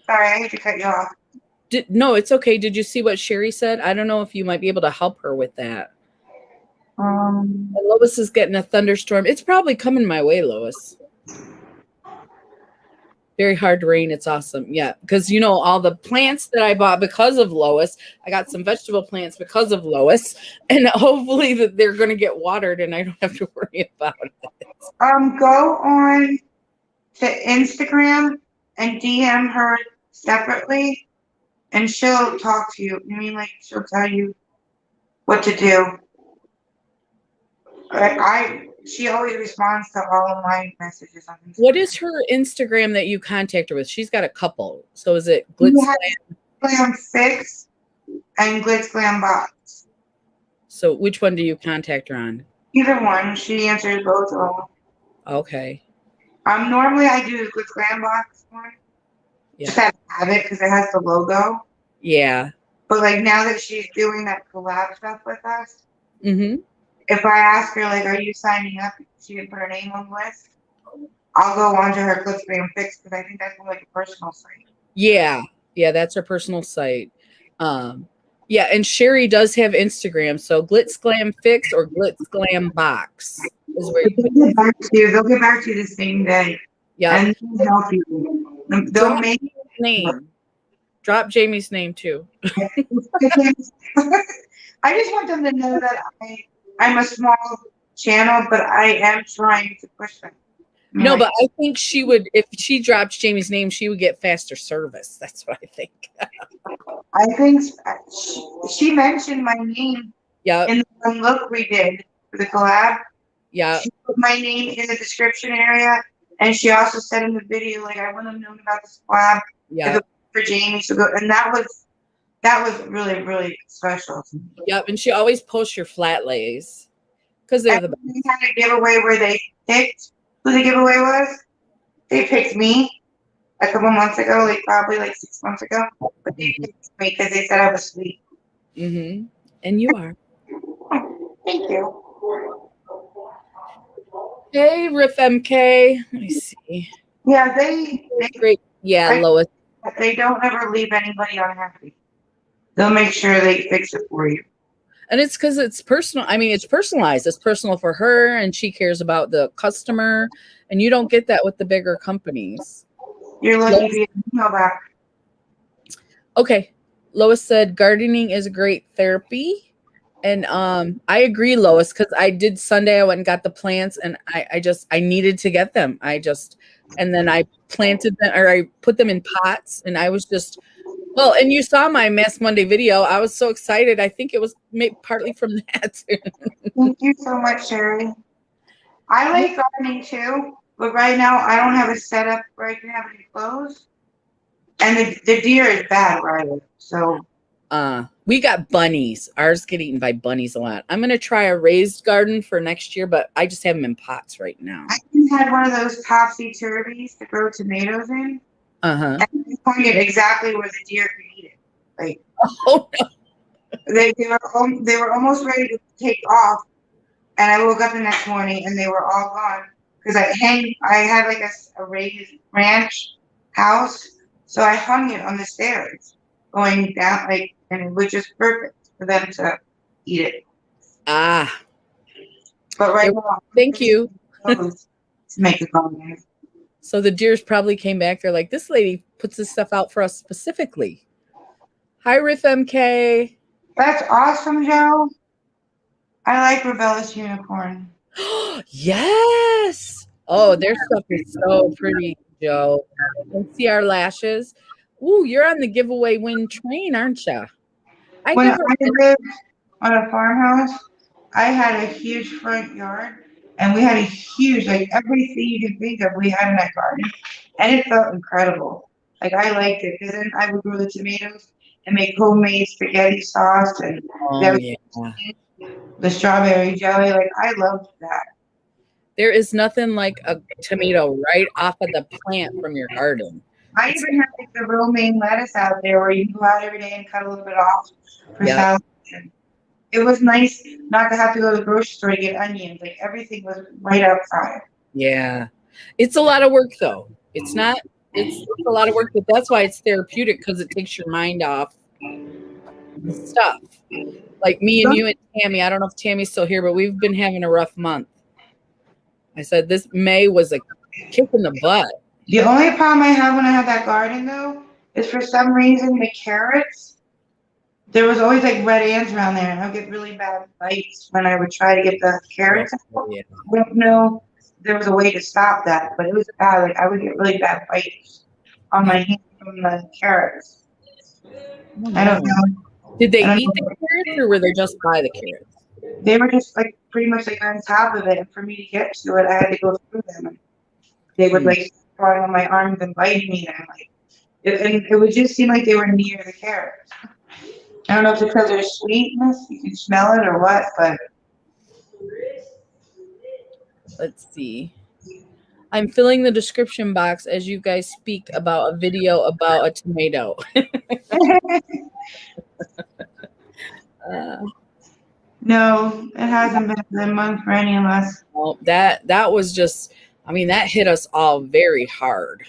Sorry, I hate to cut you off. No, it's okay. Did you see what Sherry said? I don't know if you might be able to help her with that. And Lois is getting a thunderstorm. It's probably coming my way, Lois. Very hard rain. It's awesome. Yeah, because all the plants that I bought because of Lois. I got some vegetable plants because of Lois, and hopefully that they're going to get watered, and I don't have to worry about it. Go on to Instagram and DM her separately, and she'll talk to you. I mean, like she'll tell you what to do. She always responds to all of my messages on Instagram. What is her Instagram that you contact her with? She's got a couple. So is it Glitz Glam Fix and Glitz Glam Box? So which one do you contact her on? Either one. She answers both of them. Okay. Normally I do the Glitz Glam Box one. Yeah. Just out of habit because it has the logo. Yeah. But like now that she's doing that collab stuff with us, if I ask her like, "Are you signing up?" She can put her name on the list. I'll go onto her Glitz Glam Fix because I think that's like a personal site. Yeah, that's her personal site. Yeah, and Sherry does have Instagram, so Glitz Glam Fix or Glitz Glam Box is where they'll get back to you. They'll get back to you the same day. Yeah, and they'll help you. They'll make name. Drop Jamie's name too. I just want them to know that I'm a small channel, but I am trying to push them. No, but I think she would, if she dropped Jamie's name, she would get faster service. That's what I think. I think she mentioned my name in the look we did for the collab. Yeah. She put my name in the description area, and she also said in the video, like, I wouldn't have known about this collab if it was for Jamie. So and that was really, really special. Yep, and she always posts your flat lays because they're the best. We had a giveaway where they picked who the giveaway was. They picked me a couple months ago, probably 6 months ago. But they picked me because they said I was sweet. And you are. Thank you. Hey, Riff MK. Let me see. Yeah, they great. Yeah, Lois. They don't ever leave anybody unhappy. They'll make sure they fix it for you. And it's because it's personal. I mean, it's personalized. It's personal for her, and she cares about the customer. And you don't get that with the bigger companies. You're lucky to get an email back. Okay. Lois said gardening is a great therapy. And I agree, Lois, because I did Sunday. I went and got the plants, and I needed to get them. And then I planted them, or I put them in pots, and I was just, well, and you saw my Mass Monday video. I was so excited. I think it was partly from that. Thank you so much, Sherry. I like gardening too, but right now I don't have a setup where I can have any clothes. And the deer is bad where I live, so. We got bunnies. Ours get eaten by bunnies a lot. I'm going to try a raised garden for next year, but I just have them in pots right now. I had one of those topsy-turvies to grow tomatoes in. And I pointed exactly where the deer could eat it. Oh no. They were almost ready to take off, and I woke up the next morning and they were all gone because I had a raised ranch house, so I hung it on the stairs going down, and it was just perfect for them to eat it. But right now, thank you. To make it garden. So the deers probably came back. They're like, this lady puts this stuff out for us specifically. Hi, Riff MK. That's awesome, Joe. I like Rebellious Unicorn. Yes. Oh, their stuff is so pretty, Joe. And see our lashes. Ooh, you're on the giveaway win train, aren't you? When I lived on a farmhouse, I had a huge front yard, and we had a huge, everything you can think of, we had in that garden, and it felt incredible. I liked it because then I would grow the tomatoes and make homemade spaghetti sauce and the strawberry jelly. I loved that. There is nothing like a tomato right off of the plant from your garden. I even have the romaine lettuce out there where you can go out every day and cut a little bit off for salad. it was nice not to have to go to the grocery store to get onions. Like everything was right outside. Yeah. It's a lot of work though. It's not, it's a lot of work, but that's why it's therapeutic because it takes your mind off the stuff. Like me and you and Tammy, I don't know if Tammy's still here, but we've been having a rough month. I said this May was a kick in the butt. The only problem I have when I have that garden though is for some reason the carrots, there was always like red ants around there, and I would get really bad bites when I would try to get the carrots out. Yeah. I don't know if there was a way to stop that, but it was bad. Like I would get really bad bites on my hand from the carrots. I don't know. Did they I don't eat the know. carrots or were they just by the carrots? They were just like pretty much like on top of it, and for me to get to it, I had to go through them. And they would like crawling on my arms and biting me, and I'm like, and it would just seem like they were near the carrots. I don't know if it's because there's sweetness, you can smell it or what, but Let's see. I'm filling the description box as you guys speak about a video about a tomato. no, it hasn't been a good month for any of us. Well, that was just, I mean, that hit us all very hard.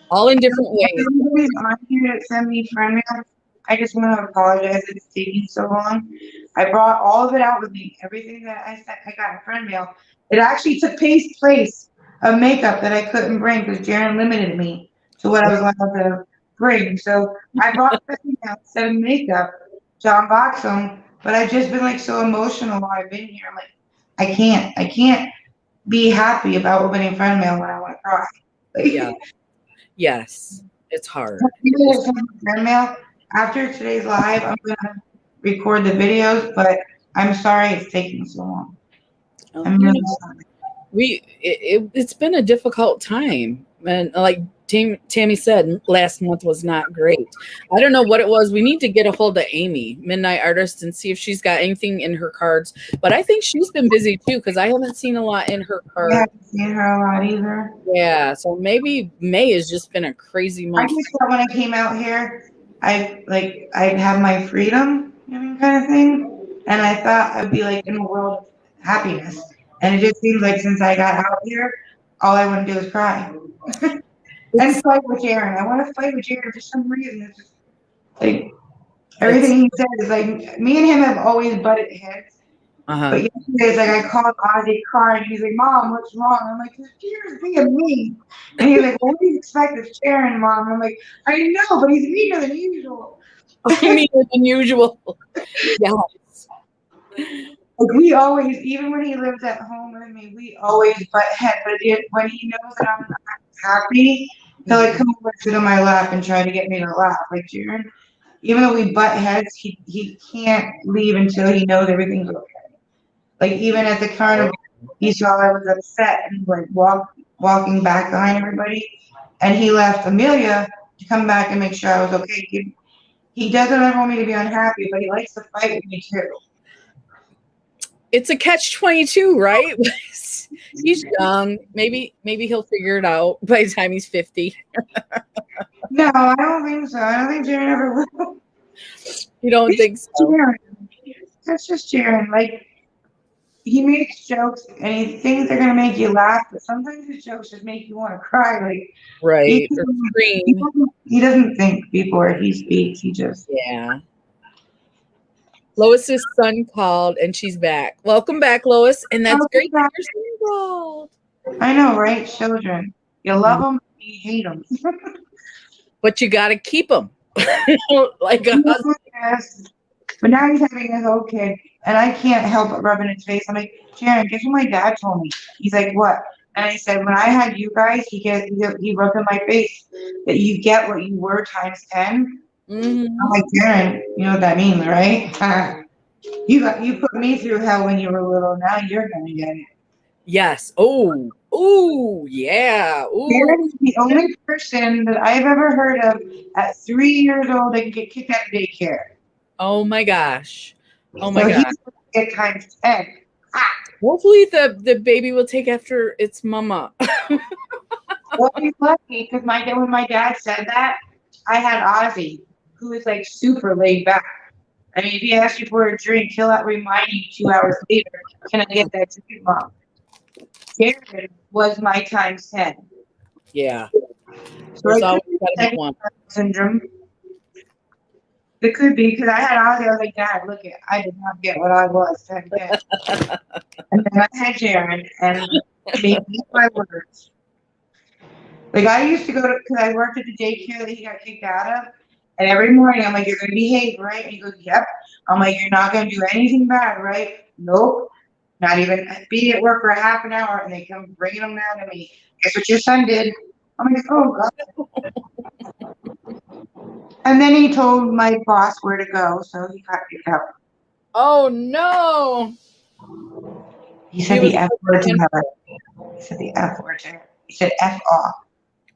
All in different ways. Everybody's on here that sent me friend mail. I just want to apologize that it's taking so long. I brought all of it out with me. Everything that I sent, I got in friend mail. It actually took place of makeup that I couldn't bring because Jaron limited me to what I was allowed to bring. So I brought everything out instead of makeup to unbox them. But I've just been like so emotional while I've been here. I'm like, I can't be happy about opening friend mail when I want to cry. Yeah. Yes. It's hard. Friend mail. After today's live, I'm gonna record the videos, but I'm sorry it's taking so long. I'm really sorry. It's been a difficult time, and like Tammy said, last month was not great. I don't know what it was. We need to get a hold of Amy, Midnight Artist, and see if she's got anything in her cards. But I think she's been busy too because I haven't seen a lot in her cards. I haven't seen her a lot either. Yeah, so maybe May has just been a crazy month. I just thought when I came out here, I'd have my freedom, you know, kind of thing, and I thought I'd be like in a world of happiness. And it just seems like since I got out here, all I want to do is cry. And fight with Jaron. I want to fight with Jaron for some reason. It's just like everything he says is like me and him have always butted heads. But yesterday it's like I called Ozzy crying. He's like, "Mom, what's wrong?" I'm like, "Jaron's being mean." And he's like, "What do you expect of Sharon, Mom?" I'm like, "I know, but he's meaner than usual." Meaner than usual. Yes. Like we always, even when he lives at home with me, we always butt head. But when he knows that I'm not happy, he'll like come over, sit on my lap, and try to get me to laugh. Like Jaron, even though we butt heads, he can't leave until he knows everything's okay. Like even at the carnival, he saw I was upset and like walking back behind everybody, and he left Amelia to come back and make sure I was okay. He doesn't ever want me to be unhappy, but he likes to fight with me too. It's a catch-22, right? He's young. Maybe he'll figure it out by the time he's 50. No, I don't think so. I don't think Jaron ever will. You don't think so? Jaron. That's just Jaron. Like he makes jokes and he thinks they're gonna make you laugh, but sometimes his jokes just make you want to cry. Like right, or scream. He doesn't think before he speaks. He just Lois's son called and she's back. Welcome back, Lois. And that's great that you're single. I know, right? Children. You love them, you hate them. But you got to keep them. Like a husband. Yes. But now he's having his own kid, and I can't help but rub in his face. I'm like, Jaron, guess what my dad told me? He's like, what? And I said, when I had you guys, he rubbed in my face that you get what you were times 10. I'm like, Jaron, you know what that means, right? You put me through hell when you were little. Now you're gonna get it. Yes. Oh, yeah. Ooh. Jaron is the only person that I've ever heard of at 3 years old that can get kicked out of daycare. Oh my gosh. Oh my gosh. He's gonna get times 10. Hopefully the baby will take after its mama. Well, he's lucky because when my dad said that, I had Ozzy, who is like super laid back. I mean, if he asks you for a drink, he'll remind you 2 hours later, can I get that drink, Mom? Jared was my times 10. Yeah. So There's it could always be gotta be second one. syndrome. It could be because I had Ozzy. I was like, Dad, look it. I did not get what I was 10. And then I had Jared, and they eat my words. Like I used to go to, because I worked at the daycare that he got kicked out of, and every morning I'm like, "You're gonna behave, right?" And he goes, "Yep." I'm like, "You're not gonna do anything bad, right?" Nope. Not even be at work for a half an hour, and they come bringing them down to me. Guess what your son did? I'm like, "Oh God." And then he told my boss where to go, so he got kicked out. Oh no. He He said was the a F good word to her. handler. He said the F word to her. He said F off.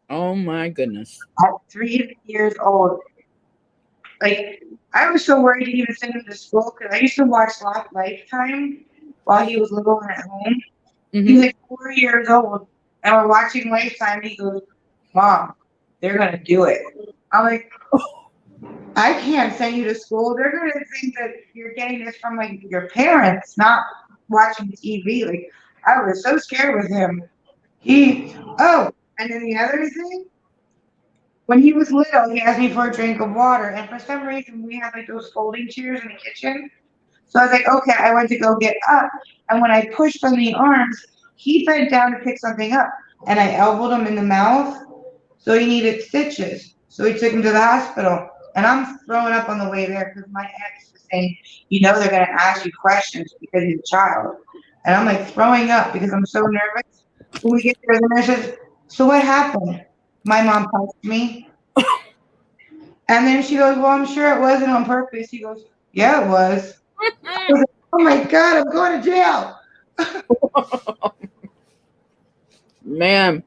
Oh my goodness. At 3 years old, like I was so worried to even send him to school because I used to watch Lifetime while he was little and at home. He's Mm-hmm. like 4 years old, and we're watching Lifetime. And he goes, "Mom, they're gonna do it." I'm like, "I can't send you to school. They're gonna think that you're getting this from like your parents, not watching TV." Like I was so scared with him. And then the other thing, when he was little, he asked me for a drink of water, and for some reason we had like those folding chairs in the kitchen. So I was like, okay, I went to go get up. And when I pushed on the arms, he bent down to pick something up. And I elbowed him in the mouth. So he needed stitches. So he took him to the hospital. And I'm throwing up on the way there because my ex was saying, they're going to ask you questions because he's a child. And I'm like throwing up because I'm so nervous. When we get there, the nurse says, "So what happened?" My mom punched me. And then she goes, "Well, I'm sure it wasn't on purpose." He goes, "Yeah, it was." I was like, "Oh my God, I'm going to jail." Man,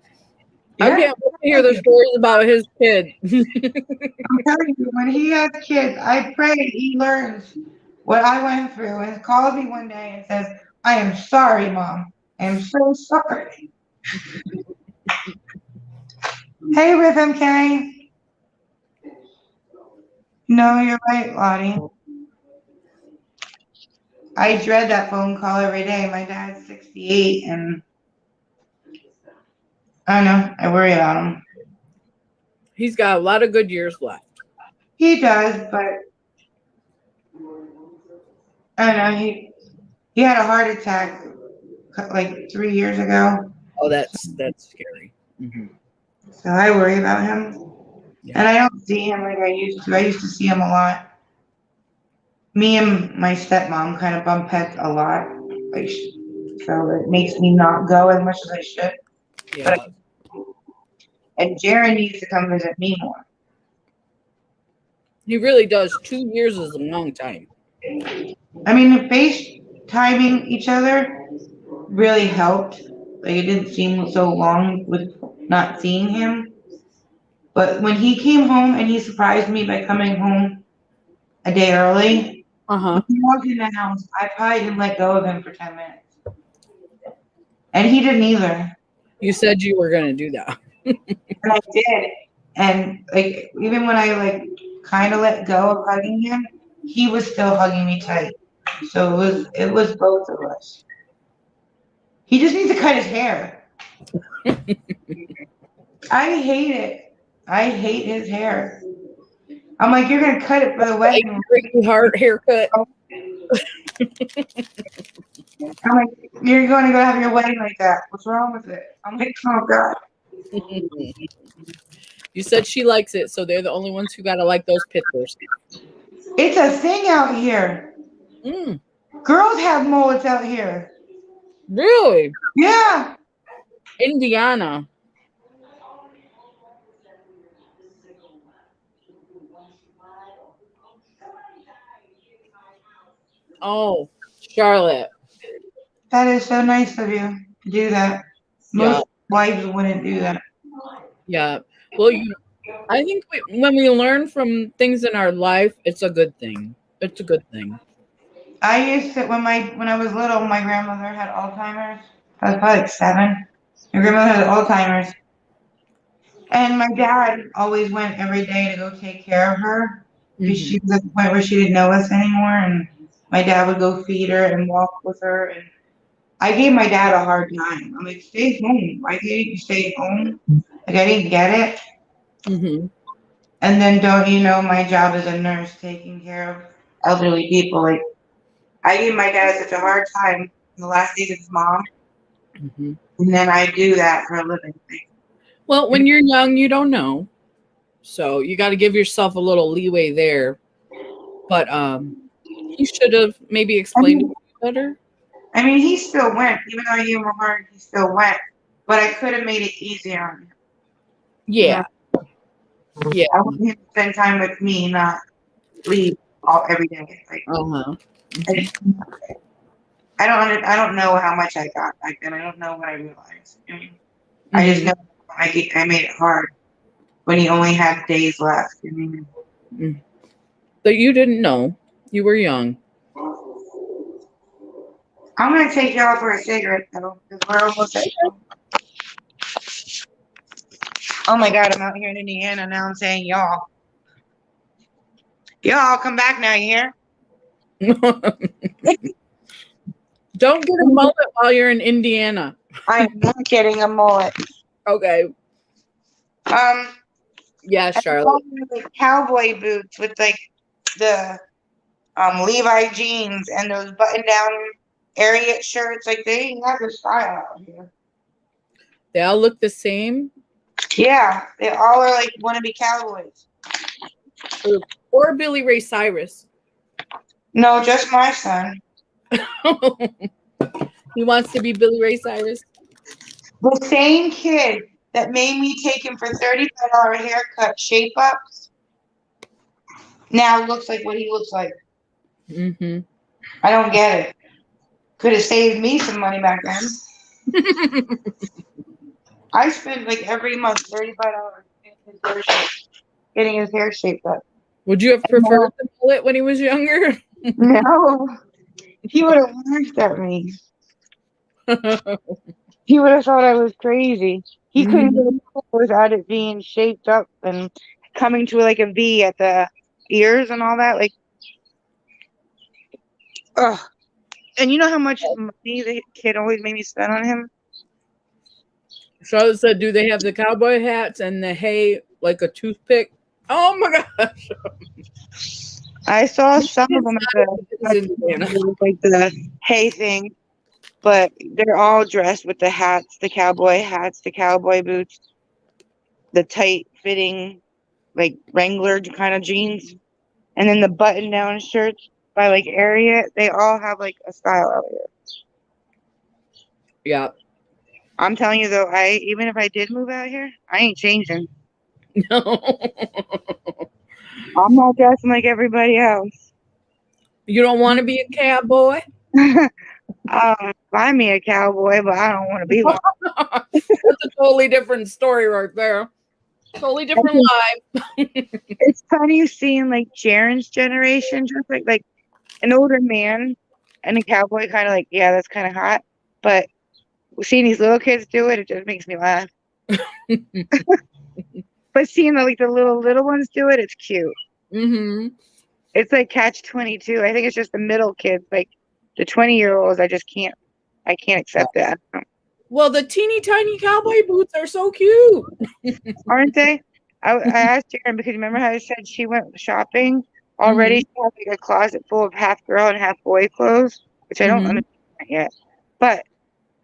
I Yeah, can't wait to hear the stories about his kid. I'm telling you, when he has kids, I pray he learns what I went through and calls me one day and says, "I am sorry, Mom. I am so sorry." Hey, Rhythm K. No, you're right, Lottie. I dread that phone call every day. My dad's 68, and I don't know. I worry about him. He's got a lot of good years left. He does, but I don't know. He had a heart attack like 3 years ago, Oh, that's scary. Hmm. so I worry about him. Yeah. And I don't see him like I used to. I used to see him a lot. Me and my stepmom kind of bump heads a lot, like, so it makes me not go as much as I should. But Yeah. and Jared needs to come visit me more. He really does. 2 years is a long time. I mean, FaceTiming each other really helped. Like it didn't seem so long with not seeing him. But when he came home and he surprised me by coming home a day early, Uh-huh. when he walked in the house, I probably didn't let go of him for 10 minutes. And he didn't either. You said you were gonna do that. And I did. And like even when I like kind of let go of hugging him, he was still hugging me tight. So it was both of us. He just needs to cut his hair. I hate it. I hate his hair. I'm like, you're gonna cut it for the Like wedding. Ricky Hart haircut. I'm like, you're going to go have your wedding like that. What's wrong with it? I'm like, oh God. You said she likes it, so they're the only ones who gotta like those pictures. It's a thing out here. Mm, Girls have mullets out here. really? Yeah. Indiana. Oh, Charlotte. That is so nice of you to do that. Yeah, Most wives wouldn't do that. yeah. Well, I think when we learn from things in our life, it's a good thing. It's a good thing. I used to when I was little, my grandmother had Alzheimer's. I was probably like 7. My grandmother had Alzheimer's. And my dad always went every day to go take care of her. because she was at the point where she didn't know us anymore, and my dad would go feed her and walk with her. And I gave my dad a hard time. I'm like, stay home. Why can't you stay home? Like, I didn't get it. Mm-hmm. And then, don't you know, my job as a nurse taking care of elderly people. Like, I gave my dad such a hard time the last days of his mom, Mm-hmm. and then I do that for a living. Well, when you're young, you don't know. So you got to give yourself a little leeway there. But he should have maybe explained it better. I mean, he still went, even though I gave him a hard, he still went. But I could have made it easier on him. Yeah. Yeah. I want him to spend time with me, not leave every day. Like, Uh-huh. I don't know how much I got back then. I don't know what I realized. I just know I made it hard when he only had days left. But you didn't know. You were young. I'm gonna take y'all for a cigarette though, because we're almost at home. Oh my God, I'm out here in Indiana now. I'm saying y'all. Y'all come back now, you hear? Don't get a mullet while you're in Indiana. I am not getting a mullet. Okay. Yeah, Charlotte. Like cowboy boots with like the Levi jeans and those button down Ariat shirts. Like they have a style out here. They all look the same. Yeah, they all are like wannabe cowboys. Or Billy Ray Cyrus. No, just my son. He wants to be Billy Ray Cyrus. The same kid that made me take him for $35 haircut shape ups now looks like what he looks like. Mm-hmm. I don't get it. Could have saved me some money back then. I spend like every month $35 getting his hair shaped up. Would you have preferred the mullet when he was younger? No. He would have laughed at me. He would have thought I was crazy. He couldn't get it without it being shaped up and coming to like a V at the ears and all that. Like, ugh. And you know how much money the kid always made me spend on him? Charlotte said, do they have the cowboy hats and the hay like a toothpick? Oh my gosh. I saw some of them at like the hay thing, but they're all dressed with the hats, the cowboy hats, the cowboy boots, the tight fitting like Wrangler kind of jeans, and then the button down shirts by like Ariat. They all have like a style out here. Yeah. I'm telling you though, even if I did move out here, I ain't changing. No. I'm not dressing like everybody else. You don't want to be a cowboy? Buy me a cowboy, but I don't want to be one. That's a totally different story right there. Totally different life. It's funny seeing like Jaren's generation, just like an older man and a cowboy, kind of like, yeah, that's kind of hot. But seeing these little kids do it, it just makes me laugh. But seeing the little ones do it, it's cute. Mm-hmm. It's like catch-22. I think it's just the middle kids, like the 20-year-olds. I can't accept that. Well, the teeny tiny cowboy boots are so cute, aren't they? I asked Jaren because remember how I said she went shopping already. She has like a closet full of half girl and half boy clothes, which I don't understand yet. But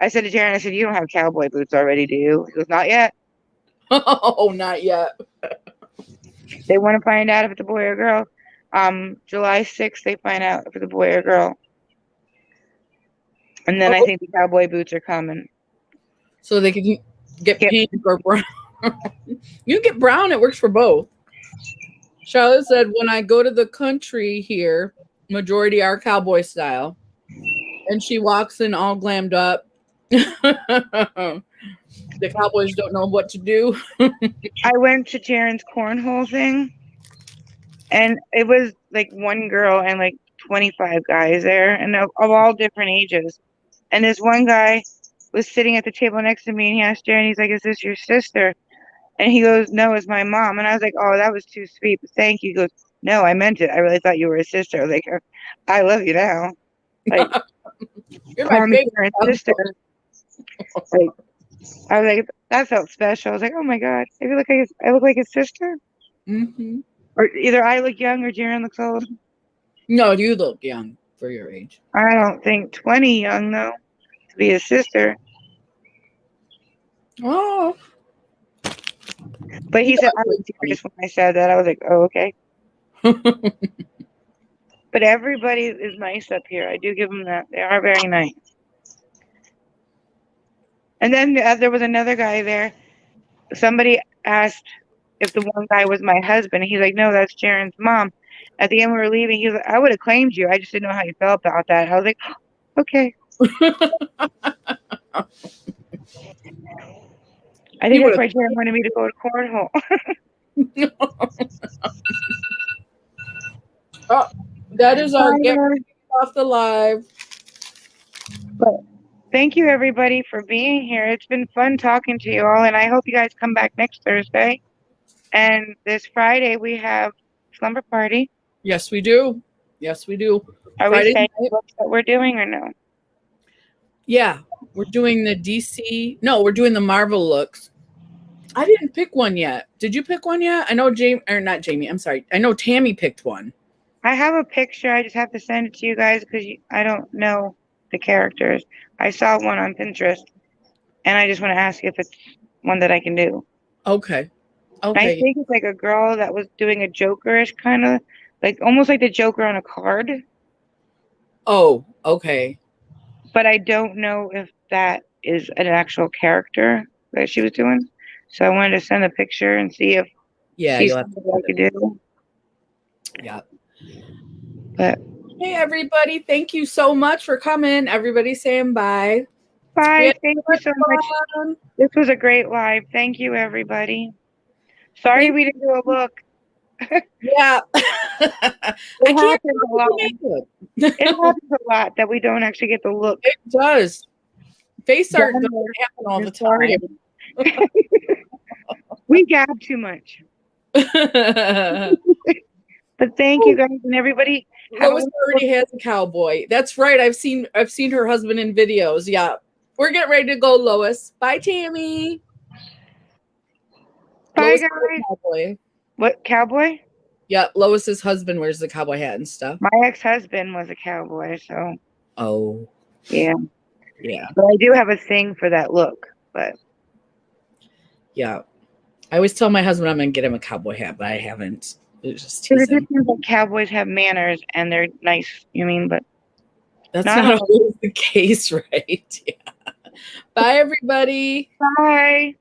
I said to Jaren, I said, you don't have cowboy boots already, do you? He goes, not yet. Oh, not yet. They want to find out if it's a boy or girl. July 6th, they find out if it's a boy or girl. And then I think the cowboy boots are coming. So they can get pink or brown. You get brown, it works for both. Charlotte said, when I go to the country here, majority are cowboy style. And she walks in all glammed up. The cowboys don't know what to do. I went to Jaren's cornhole thing, and it was like one girl and like 25 guys there, and of all different ages. And this one guy was sitting at the table next to me, and he asked Jaren, he's like, is this your sister? And he goes, no, it's my mom. And I was like, oh, that was too sweet, but thank you. He goes, No, I meant it. I really thought you were a sister. I was like, I love you now. Like, You're my call me favorite your sister. uncle. Like, I was like, that felt special. I was like, oh my God, I look like his sister. Mm-hmm. Or either I look young or Jaren looks old. No, you look young for your age. I don't think 20 young though to be his sister. Oh, But you he said I got was really serious when I said that. I was like, oh, okay. 20. But everybody is nice up here. I do give them that. They are very nice. And then there was another guy there. Somebody asked if the one guy was my husband. He's like, no, that's Jaren's mom. At the end, we were leaving. He was like, I would have claimed you. I just didn't know how you felt about that. I was like, okay. I He think would that's why Jaren wanted me to go to cornhole. have. Oh, that is our get off the live. But thank you, everybody, for being here. It's been fun talking to you all, and I hope you guys come back next Thursday. And this Friday, we have slumber party. Yes, we do. Yes, we do. Are we Friday saying night. books that we're doing or no? Yeah, we're doing the DC. No, we're doing the Marvel looks. I didn't pick one yet. Did you pick one yet? I know Jamie, or not Jamie. I'm sorry. I know Tammy picked one. I have a picture. I just have to send it to you guys because I don't know the characters. I saw one on Pinterest, and I just want to ask if it's one that I can do. Okay. I Okay. think it's like a girl that was doing a Jokerish kind of, like almost like the Joker on a card. Oh, okay. But I don't know if that is an actual character that she was doing. So I wanted to send a picture and see if Yeah, she's you'll have something I could do. Yeah. But Hey, everybody. Thank you so much for coming. Everybody saying bye. We bye. had Thank you so much. fun. This was a great live. Thank you, everybody. Sorry Thank we didn't do a look. Yeah. I It can't happens a lot. make it. It happens a lot that we don't actually get the look. It does. Face art Done doesn't with happen all the recorded. time. We gab too much. But thank you guys and everybody. Have a Lois wonderful already has a cowboy. That's right. I've seen her husband in videos. Yeah. We're getting ready to go, Lois. Bye, Tammy. bye, Lois has guys. a cowboy. What cowboy? Yeah, Lois's husband wears the cowboy hat and stuff. My ex-husband was a cowboy, so Oh. yeah. Yeah. But I do have a thing for that look. But Yeah. I always tell my husband I'm gonna get him a cowboy hat, but I haven't. It's just it teasing. just seems like cowboys have manners and they're nice. You mean, but That's not not always the case, right? Yeah. Bye, everybody. bye.